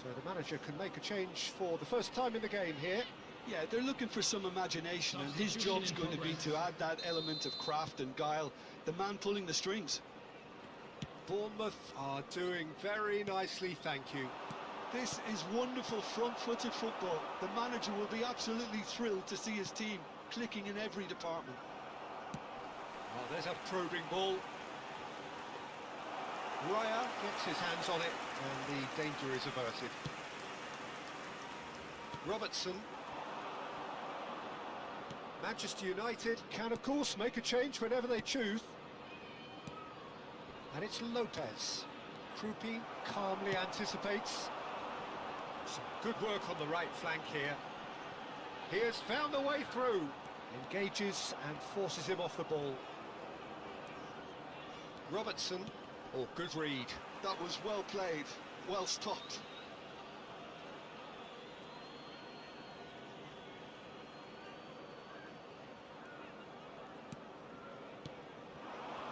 So the manager can make a change for the first time in the game here. Yeah, they're looking for some imagination, and his job's going to be to add that element of craft and guile, the man pulling the strings. Bournemouth are doing very nicely, thank you. This is wonderful front-footed football. The manager will be absolutely thrilled to see his team clicking in every department. Oh, there's a probing ball. Raya gets his hands on it, and the danger is averted. Robertson. Manchester United can, of course, make a change whenever they choose. And it's Lopez. Krupi calmly anticipates. Some good work on the right flank here. He has found a way through. Engages and forces him off the ball. Robertson. Oh, good read. That was well played, well stopped.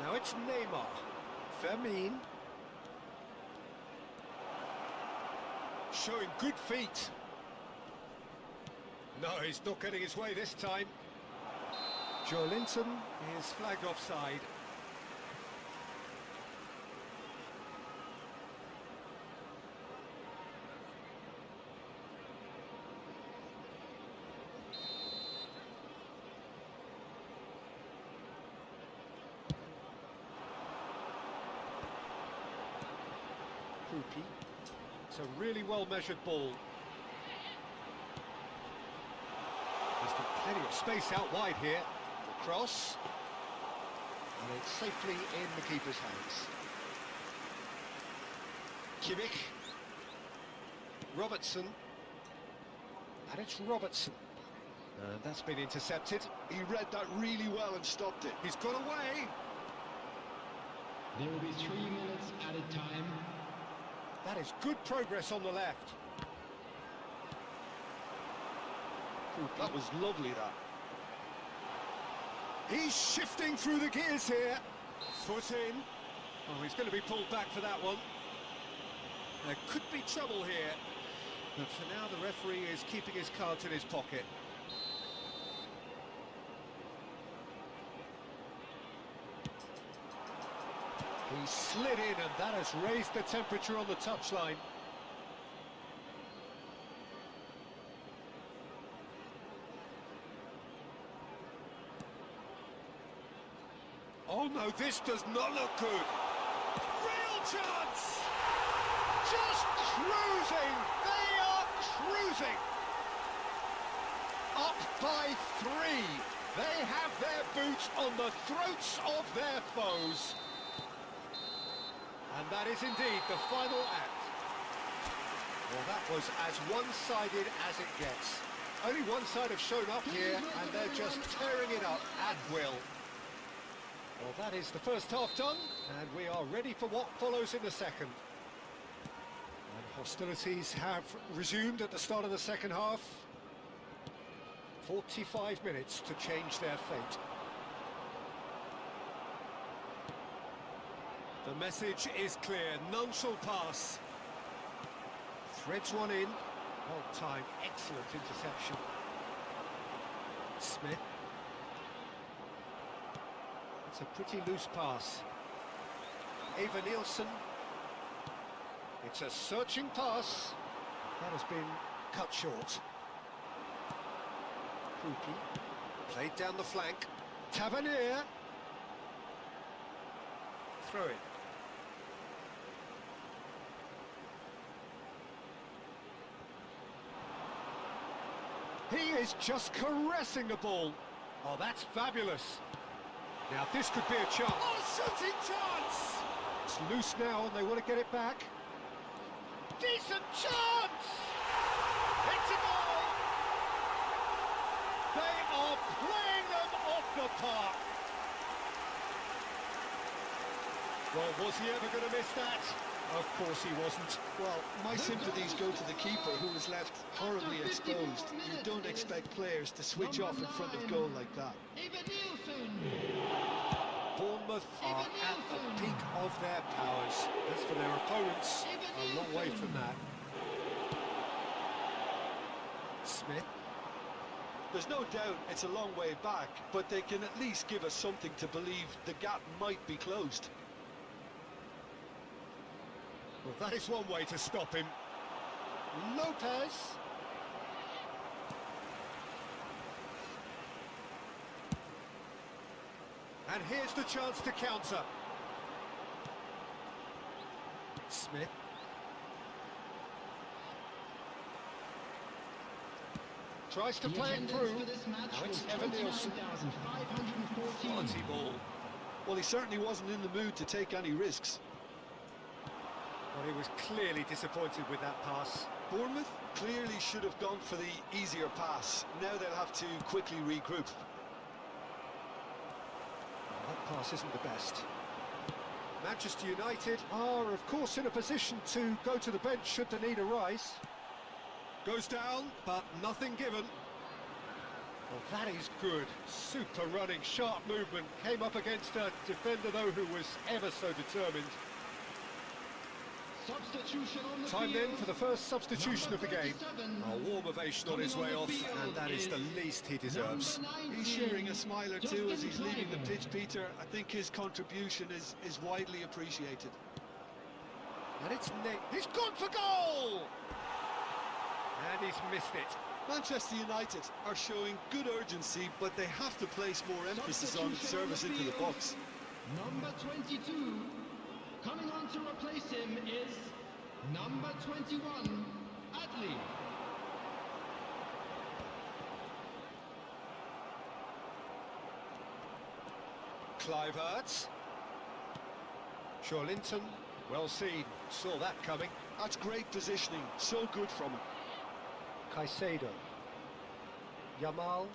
Now it's Neymar. Fermin. Showing good feet. No, he's not getting his way this time. Joe Linton is flagged offside. It's a really well-measured ball. He's got plenty of space out wide here. The cross. And it's safely in the keeper's hands. Kimmich. Robertson. And it's Robertson. And that's been intercepted. He read that really well and stopped it. He's got away. There will be 3 minutes added time. That is good progress on the left. That was lovely, that. He's shifting through the gears here. Foot in. Oh, he's going to be pulled back for that one. There could be trouble here. But for now, the referee is keeping his cards in his pocket. He slid in, and that has raised the temperature on the touchline. Oh no, this does not look good. Real chance! Just cruising! They are cruising! Up by 3. They have their boots on the throats of their foes. And that is indeed the final act. Well, that was as one-sided as it gets. Only one side have shown up here, and they're just tearing it up at will. Well, that is the first half done, and we are ready for what follows in the second. And hostilities have resumed at the start of the second half. 45 minutes to change their fate. The message is clear, none shall pass. Threads one in. Well timed, excellent interception. Smith. It's a pretty loose pass. Eva Nielsen. It's a searching pass. That has been cut short. Krupi. Played down the flank. Tavernier. Throw it. He is just caressing the ball. Oh, that's fabulous. Now, this could be a chance. Oh, shooting chance! It's loose now, and they want to get it back. Decent chance! It's a goal! They are playing them off the park. Well, was he ever going to miss that? Of course he wasn't. Well, my sympathies go to the keeper, who was left horribly exposed. You don't expect players to switch off in front of goal like that. Bournemouth are at the peak of their powers. As for their opponents, a long way from that. Smith. There's no doubt it's a long way back, but they can at least give us something to believe the gap might be closed. Well, that is one way to stop him. Lopez. And here's the chance to counter. Smith. Tries to play it through. Now it's Evan Nielsen. Quality ball. Well, he certainly wasn't in the mood to take any risks. Well, he was clearly disappointed with that pass. Bournemouth clearly should have gone for the easier pass. Now they'll have to quickly regroup. That pass isn't the best. Manchester United are, of course, in a position to go to the bench should the need arise. Goes down, but nothing given. Well, that is good. Super running, sharp movement. Came up against a defender, though, who was ever so determined. Substitution on the Time field. then for the first substitution of the game. 37. A warm ovation on his way off, and that is the least he deserves. He's sharing a smile or two as he's leaving the Justin pitch, Peter. I think his contribution is widely appreciated. And it's Nick. He's gone for goal! And he's missed it. Manchester United are showing good urgency, but they have to place more emphasis on service into the box. Number 22, coming on to replace him is number 21, Adley. Cliverts. Shawlinton, well seen. Saw that coming. That's great positioning, so good from him. Caicedo. Yamal.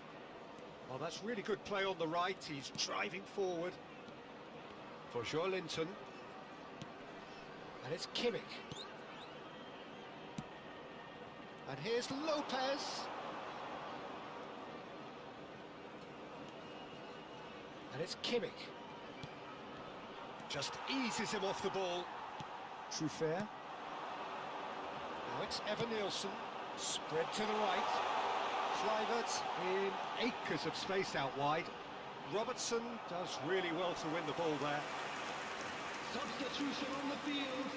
Oh, that's really good play on the right. He's driving forward. For Shawlinton. And it's Kimmich. And here's Lopez. And it's Kimmich. Just eases him off the ball. Truffert. Now it's Evan Nielsen. Spread to the right. Kluivert in acres of space out wide. Robertson does really well to win the ball there. Substitution on the field.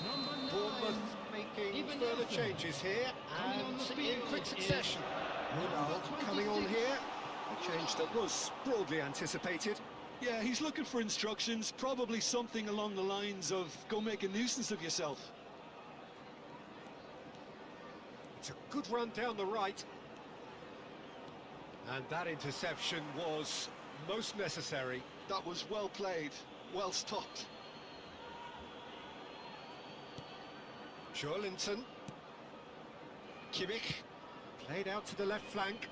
Number 9. Bournemouth making Even further Nelson. changes here, Coming on and the in field quick is succession. number Ronaldo coming on 26. here. A change that was broadly anticipated. Yeah, he's looking for instructions, probably something along the lines of, go make a nuisance of yourself. It's a good run down the right. And that interception was most necessary. That was well played, well stopped. Shawlinton. Kimmich. Played out to the left flank.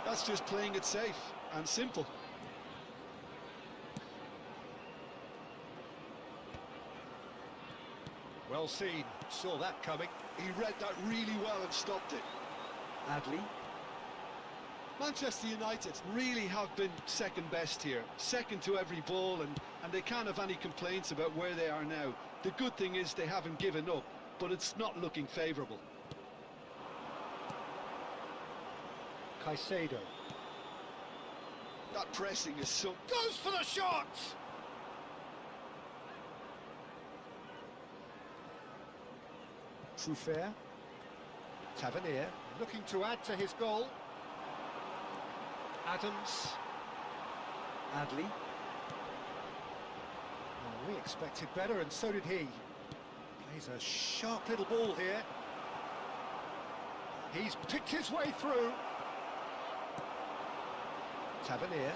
That's just playing it safe and simple. Well seen. Saw that coming. He read that really well and stopped it. Adley. Manchester United really have been second best here, second to every ball, and they can't have any complaints about where they are now. The good thing is they haven't given up, but it's not looking favourable. Caicedo. That pressing is so... Goes for the shot! Truffert. Tavernier looking to add to his goal. Adams. Adley. Well, we expected better, and so did he. Plays a sharp little ball here. He's picked his way through. Tavernier.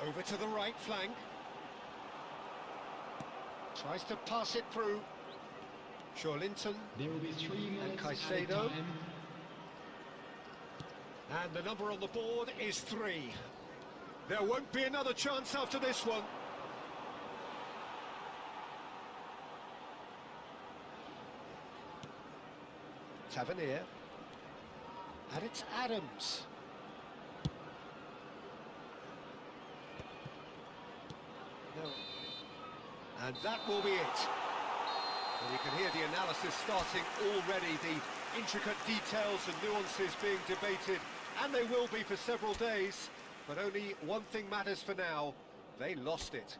Over to the right flank. Tries to pass it through. Shawlinton. There will be 3 minutes Caicedo. added time. And the number on the board is 3. There won't be another chance after this one. Tavernier. And it's Adams. No. And that will be it. And you can hear the analysis starting already, the intricate details and nuances being debated, and they will be for several days. But only one thing matters for now: they lost it.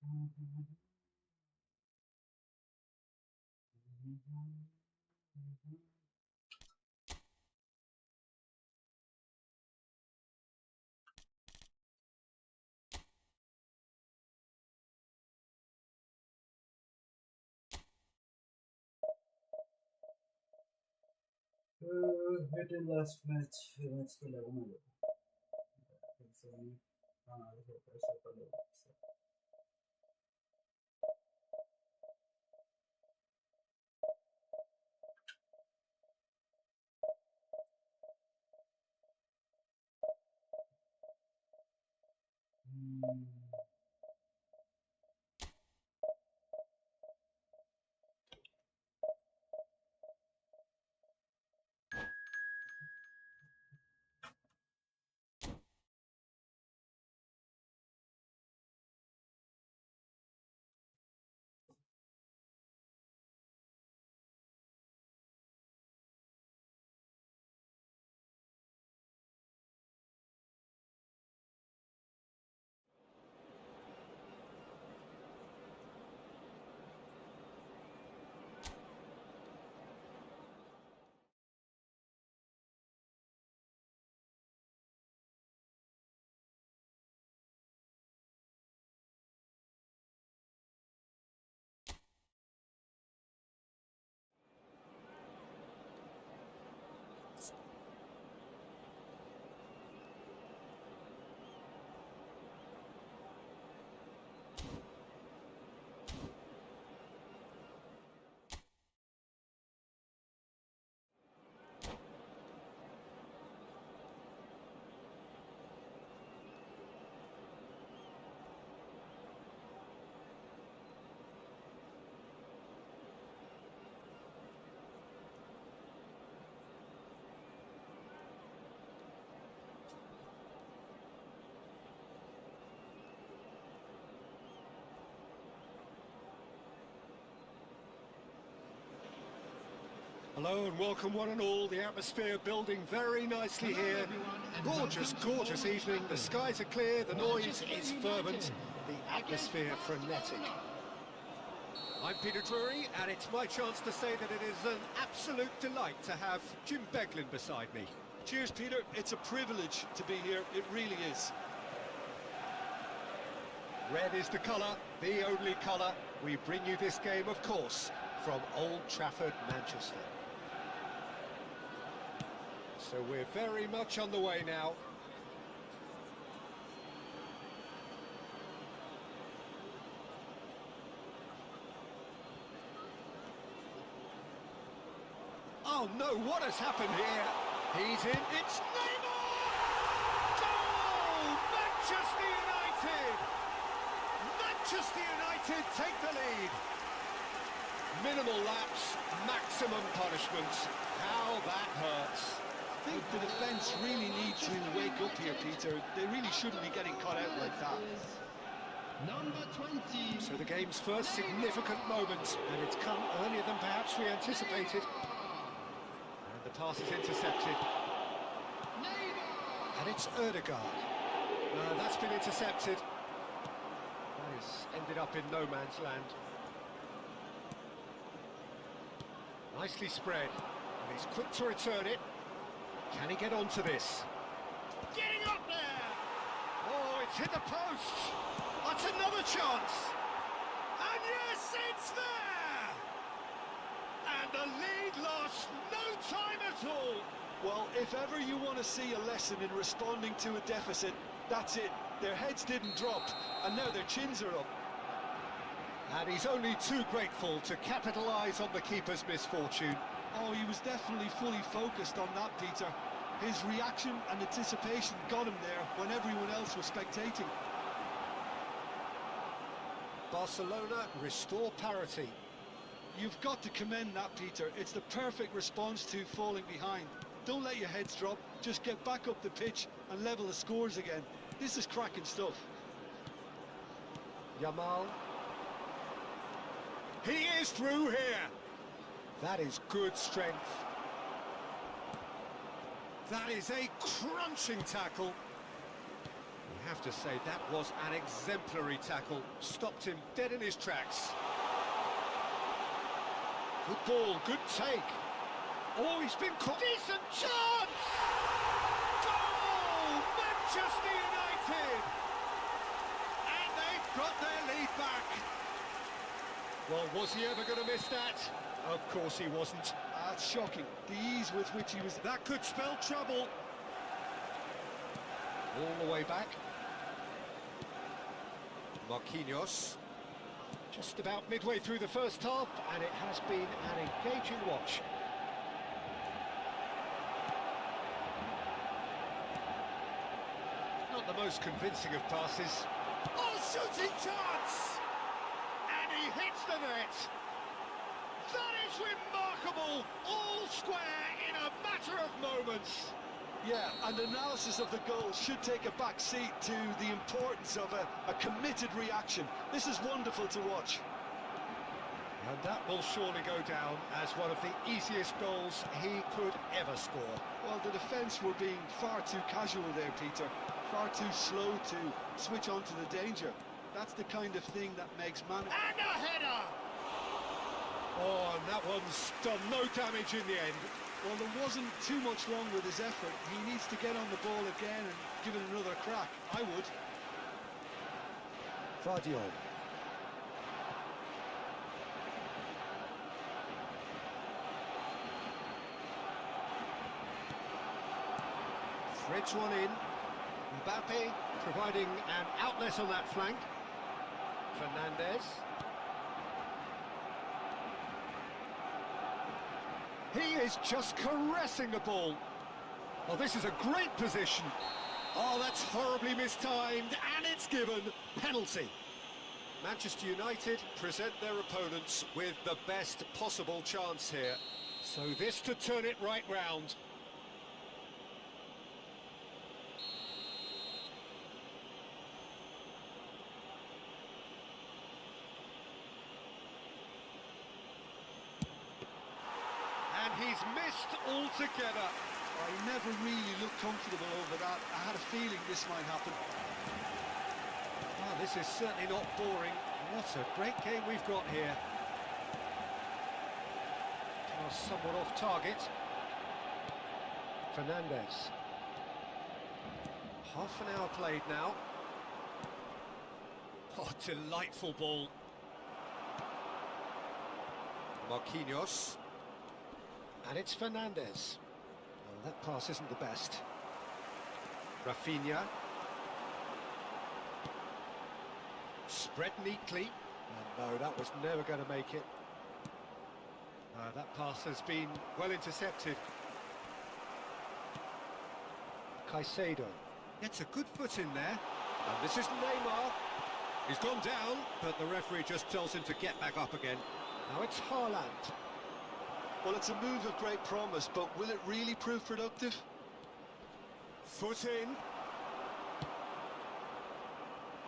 It is last match के लगा मुझे फिर से बांग्लादेश को pressure कर देगा Hello and welcome one and all. The atmosphere building very nicely here. Gorgeous, gorgeous evening. The skies are clear, the noise is fervent, the atmosphere frenetic. I'm Peter Drury, and it's my chance to say that it is an absolute delight to have Jim Beglin beside me. Cheers, Peter. It's a privilege to be here. It really is. Red is the colour, the only colour. We bring you this game, of course, from Old Trafford, Manchester. So we're very much on the way now. Oh no, what has happened here? He's in, it's Neymar! Goal! Manchester United! Manchester United take the lead. Minimal lapse, maximum punishments. How that hurts. I think the defence really need to wake up here, Peter. They really shouldn't be getting caught out like that. Number 20. So the game's first significant moment, and it's come earlier than perhaps we anticipated. And the pass is intercepted. And it's Ødegaard. That's been intercepted. That has ended up in no man's land. Nicely spread, and he's quick to return it. Can he get onto this? Getting up there! Oh, it's hit the post! That's another chance! And yes, it's there! And the lead lost no time at all! Well, if ever you want to see a lesson in responding to a deficit, that's it. Their heads didn't drop, and now their chins are up. And he's only too grateful to capitalise on the keeper's misfortune. Oh, he was definitely fully focused on that, Peter. His reaction and anticipation got him there when everyone else was spectating. Barcelona restore parity. You've got to commend that, Peter. It's the perfect response to falling behind. Don't let your heads drop, just get back up the pitch and level the scores again. This is cracking stuff. Yamal. He is through here. That is good strength. That is a crunching tackle. have to say, that was an exemplary tackle. Stopped him dead in his tracks. Good ball, good take. Oh, he's been caught. Decent chance! Goal! Manchester United! And they've got their lead back. Well, was he ever going to miss that? Of course he wasn't. That's shocking. The ease with which he was... That could spell trouble. All the way back. Marquinhos. Just about midway through the first half, and it has been an engaging watch. Not the most convincing of passes. Oh, shooting chance! And he hits the net. That is remarkable! All square in a matter of moments. Yeah, and analysis of the goal should take a back seat to the importance of a committed reaction. This is wonderful to watch. And that will surely go down as one of the easiest goals he could ever score. Well, the defence were being far too casual there, Peter. Far too slow to switch on to the danger. That's the kind of thing that makes man... And a header! Oh, and that one's done no damage in the end. Well, there wasn't too much wrong with his effort. He needs to get on the ball again and give it another crack. I would. Vardio. Threads one in. Mbappe providing an outlet on that flank. Fernandez. He is just caressing the ball. Oh, this is a great position. Oh, that's horribly mistimed, and it's given. Penalty. Manchester United present their opponents with the best possible chance here. So this to turn it right round. And he's missed altogether. I never really looked comfortable over that. I had a feeling this might happen. Oh, this is certainly not boring. What a great game we've got here. Pass somewhat off target. Fernandez. Half an hour played now. Oh, delightful ball. Marquinhos. And it's Fernandez. Oh, that pass isn't the best. Rafinha. Spread neatly. And no, that was never going to make it. That pass has been well intercepted. Caicedo gets a good foot in there. And this is Neymar. He's gone down, but the referee just tells him to get back up again. Now it's Haaland. Well, it's a move of great promise, but will it really prove productive? Foot in.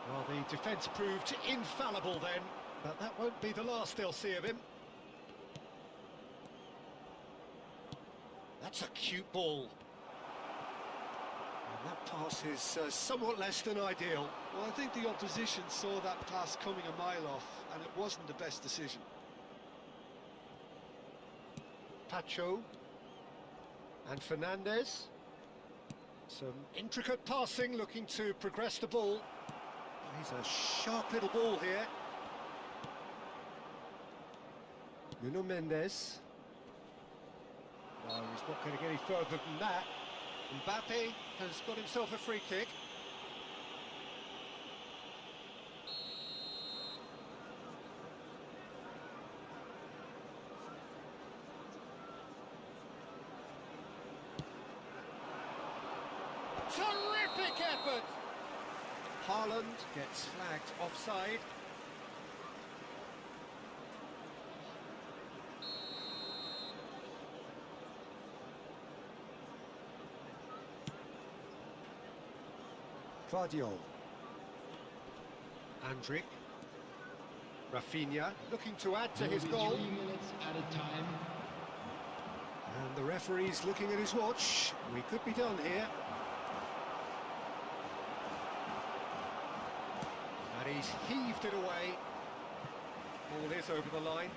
Well, the defence proved infallible then, but that won't be the last they'll see of him. That's a cute ball. And that pass is somewhat less than ideal. Well, I think the opposition saw that pass coming a mile off, and it wasn't the best decision. Pacho and Fernandez. Some intricate passing, looking to progress the ball. He's a sharp little ball here. Nuno Mendes. No, he's not going to get any further than that. Mbappe has got himself a free kick. Terrific effort! Haaland gets flagged offside. Vardio. Andrić. Rafinha looking to add to his goal. 3 minutes at a time. And the referee's looking at his watch. We could be done here. And he's heaved it away. Ball is over the line.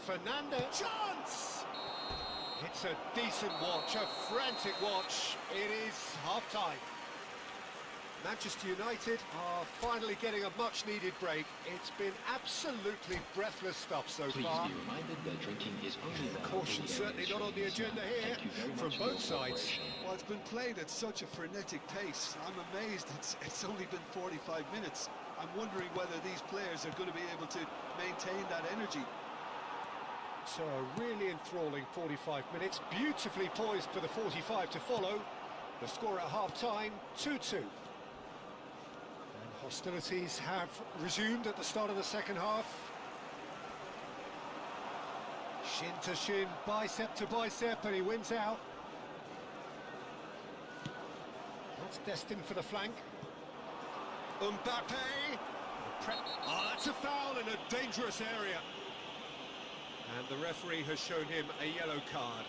Fernandez. Chance! It's a decent watch, a frantic watch. It is half-time. Manchester United are finally getting a much-needed break. It's been absolutely breathless stuff so far. Please be reminded that drinking is only Caution certainly not on the agenda here from both sides. Well, it's been played at such a frenetic pace. I'm amazed it's only been 45 minutes. I'm wondering whether these players are going to be able to maintain that energy. So a really enthralling 45 minutes, beautifully poised for the 45 to follow. The score at half-time, 2-2. Hostilities have resumed at the start of the second half. Shin to shin, bicep to bicep, and he wins out. That's destined for the flank. Mbappe! Oh, that's a foul in a dangerous area. And the referee has shown him a yellow card.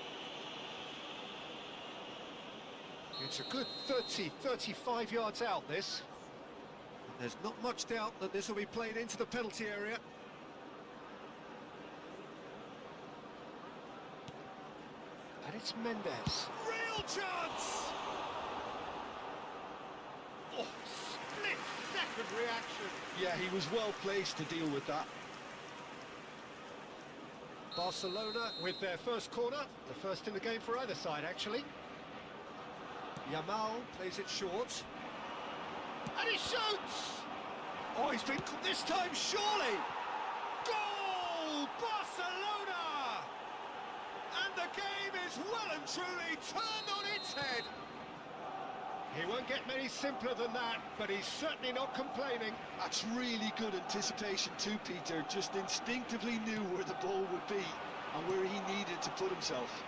It's a good 30, 35 yards out, this. There's not much doubt that this will be played into the penalty area. And it's Mendes. Real chance! Oh, split-second reaction. Yeah, he was well placed to deal with that. Barcelona with their first corner. The first in the game for either side, actually. Yamal plays it short. And he shoots! Oh, he's been this time, surely! Goal! Barcelona! And the game is well and truly turned on its head. He won't get many simpler than that, but he's certainly not complaining. That's really good anticipation too, Peter. Just instinctively knew where the ball would be and where he needed to put himself.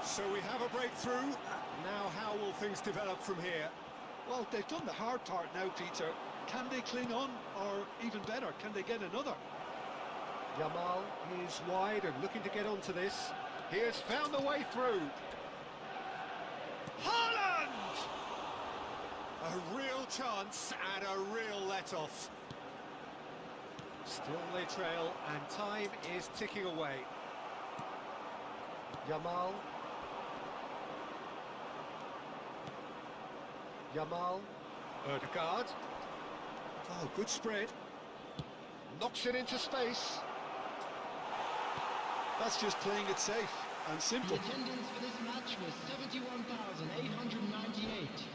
So we have a breakthrough. Now how will things develop from here? Well, they've done the hard part now, Peter. Can they cling on, or even better, can they get another? Yamal is wide and looking to get onto this. He has found the way through. Haaland! A real chance and a real let-off. Still they trail and time is ticking away. Yamal. Yamal. Odegaard. Oh, good spread. Knocks it into space. That's just playing it safe and simple. The attendance for this match was 71,898.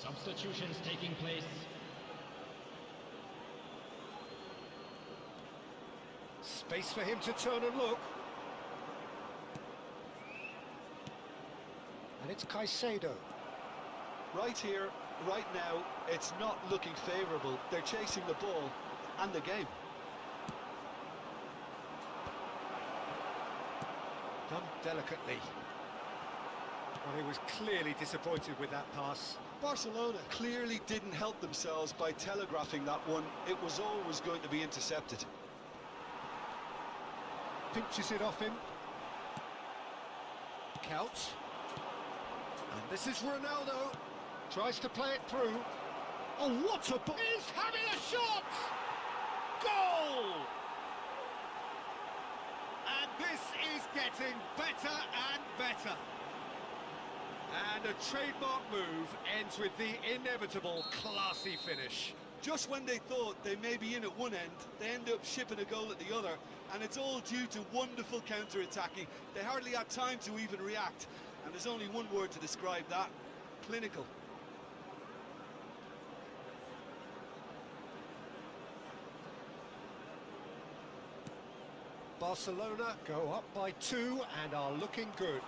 Substitutions taking place. Space for him to turn and look. And it's Caicedo. Right here, right now, it's not looking favourable. They're chasing the ball and the game. Done delicately. Well, he was clearly disappointed with that pass. Barcelona clearly didn't help themselves by telegraphing that one. It was always going to be intercepted. pinches it off him. Counts. And this is Ronaldo. Tries to play it through. Oh, what a... He's having a shot! Goal! And this is getting better and better. And a trademark move ends with the inevitable classy finish. Just when they thought they may be in at one end, they end up shipping a goal at the other, and it's all due to wonderful counter-attacking. They hardly had time to even react, and there's only one word to describe that: clinical. Barcelona go up by 2 and are looking good.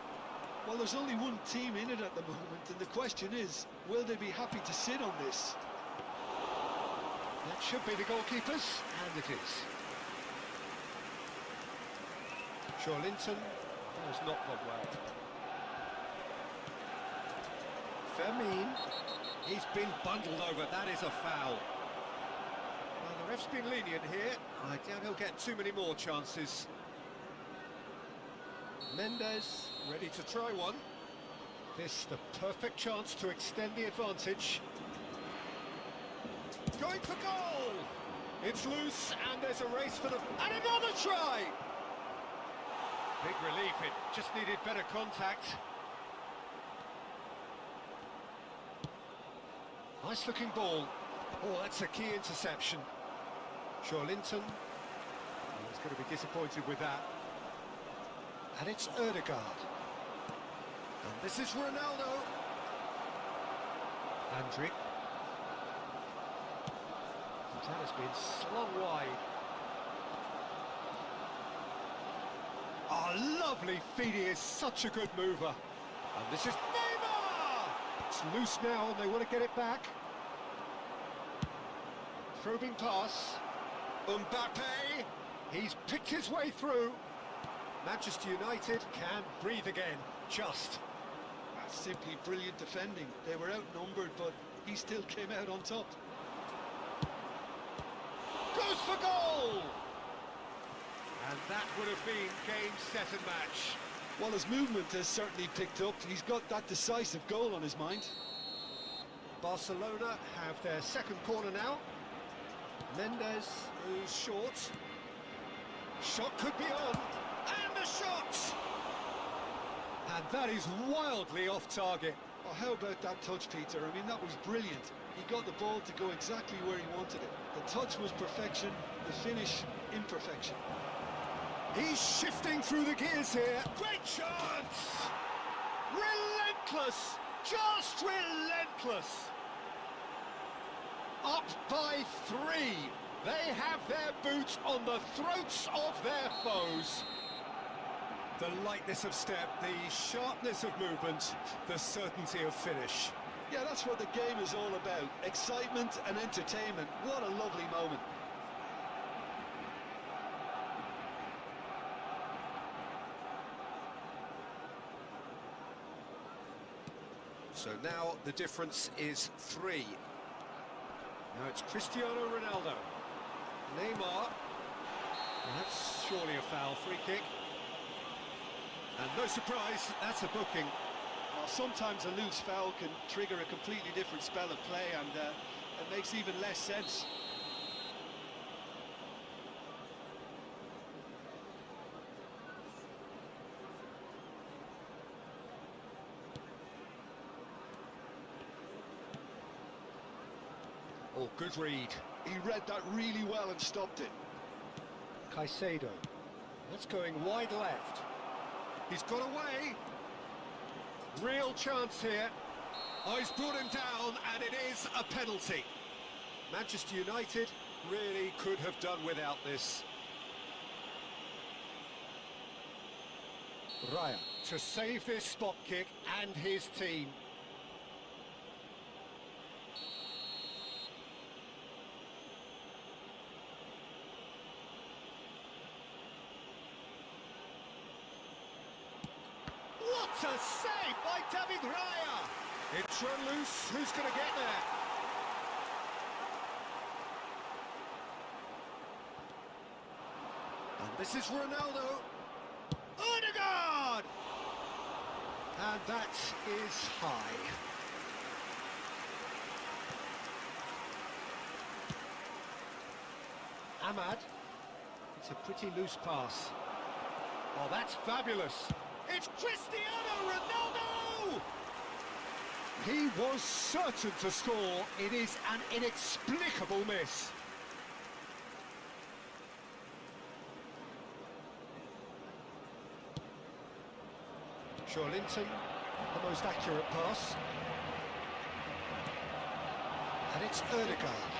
Well, there's only one team in it at the moment, and the question is, will they be happy to sit on this? That should be the goalkeepers, and it is. Linton has not gone well. Fermin, he's been bundled over, that is a foul. Well, the ref's been lenient here. I doubt he'll get too many more chances. Mendes, ready to try one. This the perfect chance to extend the advantage. Going for goal! It's loose, and there's a race for the... And another try! Big relief, it just needed better contact. Nice looking ball. Oh, that's a key interception. Linton. He's going to be disappointed with that. And it's Ødegaard. And this is Ronaldo. Andrick. That has been slung wide. Oh, lovely feed, he is such a good mover. And this is Neymar! It's loose now and they want to get it back. Probing pass. Mbappe, he's picked his way through. Manchester United can breathe again, just. That's simply brilliant defending. They were outnumbered, but he still came out on top. Goes for goal! And that would have been game, set and match. Well, his movement has certainly picked up. He's got that decisive goal on his mind. Barcelona have their second corner now. Mendes is short. Shot could be on. And the shot! And that is wildly off target. Oh, how about that touch, Peter? I mean, that was brilliant. He got the ball to go exactly where he wanted it. The touch was perfection, the finish, imperfection. He's shifting through the gears here. Great chance! Relentless! Just relentless! Up by 3. They have their boots on the throats of their foes. The lightness of step, the sharpness of movement, the certainty of finish. Yeah, that's what the game is all about. Excitement and entertainment. What a lovely moment. So now the difference is 3. Now it's Cristiano Ronaldo. Neymar. Well, that's surely a foul, free kick. And no surprise, that's a booking. Well, sometimes a loose foul can trigger a completely different spell of play, and it makes even less sense. Oh, good read. He read that really well and stopped it. Caicedo. That's going wide left. He's got away. Real chance here. Oh, he's brought him down, and it is a penalty. Manchester United really could have done without this. Raya to save this spot kick and his team. What a save by David Raya! It's run loose, who's going to get there? And this is Ronaldo. And that is high. Ahmad. It's a pretty loose pass. Oh, that's fabulous. It's Cristiano Ronaldo! He was certain to score. It is an inexplicable miss. Linton, the most accurate pass. And it's Erdegaard.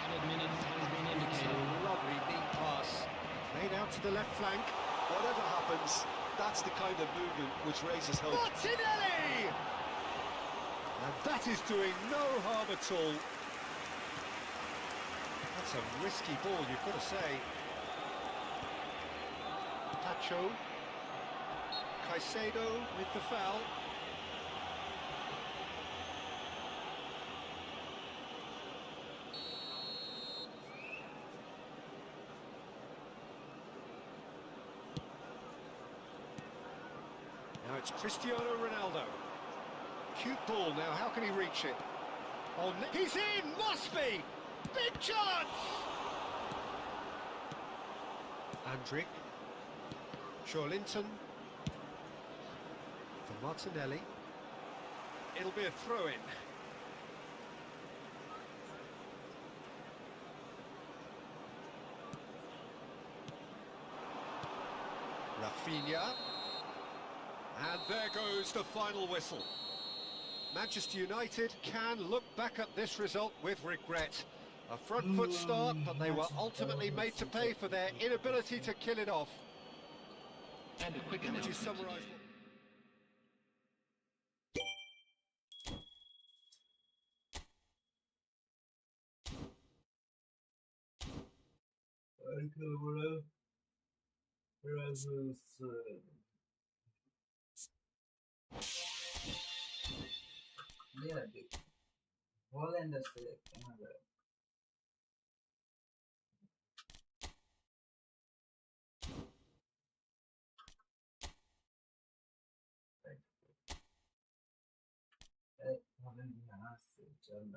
It's a lovely, neat pass. Played out to the left flank. Whatever happens, that's the kind of movement which raises hope. Martinelli! And that is doing no harm at all. That's a risky ball, you've got to say. Tacho. Caicedo with the foul. Now it's Cristiano Ronaldo. Cute ball now, how can he reach it? Oh, he's in! Must be! Big chance! Andrick. Linton. For Martinelli. It'll be a throw-in. Rafinha. And there goes the final whistle. Manchester United can look back at this result with regret. A front foot start, but they were ultimately made to pay for their inability to kill it off. And a quick Would you announcement. summarise? Yeah, dude. Holland is Canada. Holland यहाँ से चल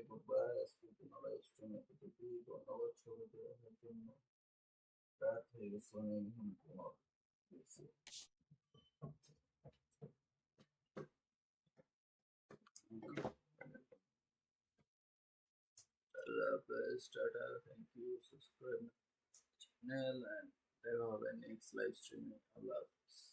goodbye, speaking of extreme activity, don't know what show they have been that is running him out. Love start out, thank you, subscribe channel and next live streaming. I love this.